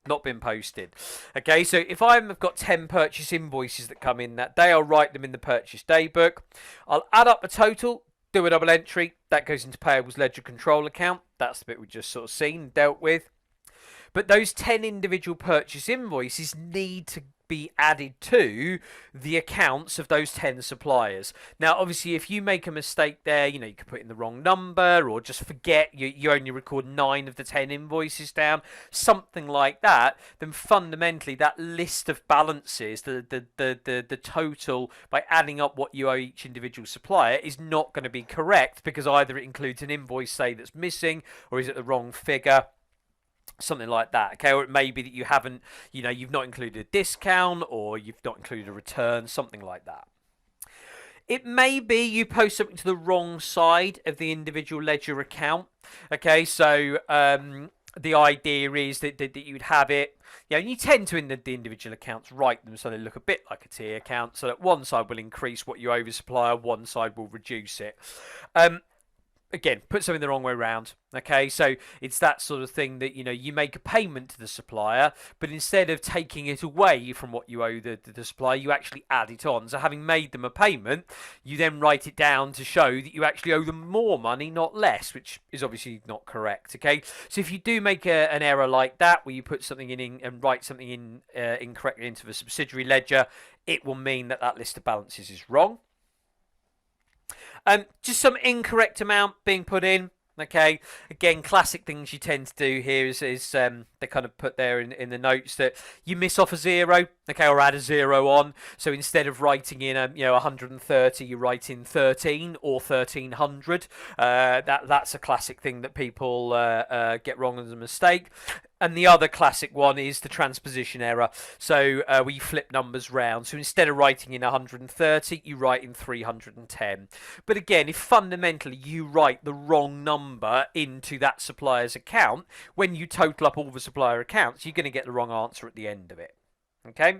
not been posted. Okay, so if I've got 10 purchase invoices that come in that day, I'll write them in the purchase day book. I'll add up the total, do a double entry, that goes into payables ledger control account. That's the bit we just sort of seen and dealt with. But those 10 individual purchase invoices need to be added to the accounts of those 10 suppliers. Now, obviously, if you make a mistake there, you could put in the wrong number or just forget you only record 9 of the 10 invoices down, something like that, then fundamentally that list of balances, the total by adding up what you owe each individual supplier is not going to be correct, because either it includes an invoice, say, that's missing, or is it the wrong figure? Something like that, okay? Or it may be that you haven't, you've not included a discount, or you've not included a return, something like that. It may be you post something to the wrong side of the individual ledger account, okay? So the idea is that you'd have it, you tend to, in the individual accounts, write them so they look a bit like a T account, so that one side will increase what you owe the supplier, one side will reduce it. Again, put something the wrong way around, okay? So it's that sort of thing that, you make a payment to the supplier, but instead of taking it away from what you owe the supplier, you actually add it on. So having made them a payment, you then write it down to show that you actually owe them more money, not less, which is obviously not correct, okay? So if you do make an error like that, where you put something in and write something in incorrectly into the subsidiary ledger, it will mean that list of balances is wrong. Just some incorrect amount being put in. Okay, again, classic things you tend to do here is they kind of put there in the notes that you miss off a zero, okay, or add a zero on. So instead of writing in 130, you write in 13 or 1300. That's a classic thing that people get wrong as a mistake. And the other classic one is the transposition error. So we flip numbers round. So instead of writing in 130, you write in 310. But again, if fundamentally you write the wrong number into that supplier's account, when you total up all the supplier accounts, you're going to get the wrong answer at the end of it. Okay?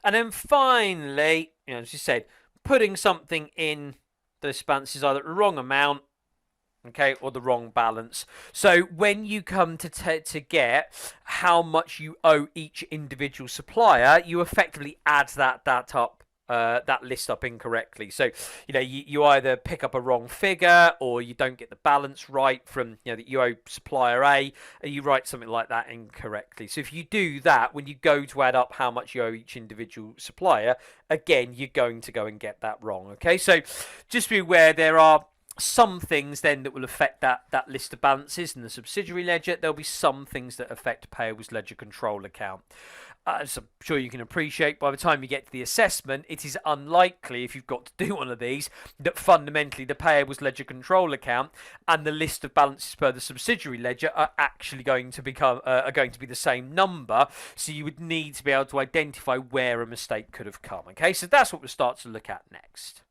And then finally, as you said, putting something in the balance is either the wrong amount, okay, or the wrong balance. So when you come to get how much you owe each individual supplier, you effectively add that up. That list up incorrectly. So, you either pick up a wrong figure or you don't get the balance right from, that you owe supplier A, and you write something like that incorrectly. So if you do that, when you go to add up how much you owe each individual supplier, again, you're going to go and get that wrong. Okay, so just be aware there are some things then that will affect that list of balances in the subsidiary ledger. There'll be some things that affect payables ledger control account. As I'm sure you can appreciate, by the time you get to the assessment, it is unlikely, if you've got to do one of these, that fundamentally the payables ledger control account and the list of balances per the subsidiary ledger are actually going to be the same number. So you would need to be able to identify where a mistake could have come. Okay, so that's what we'll start to look at next.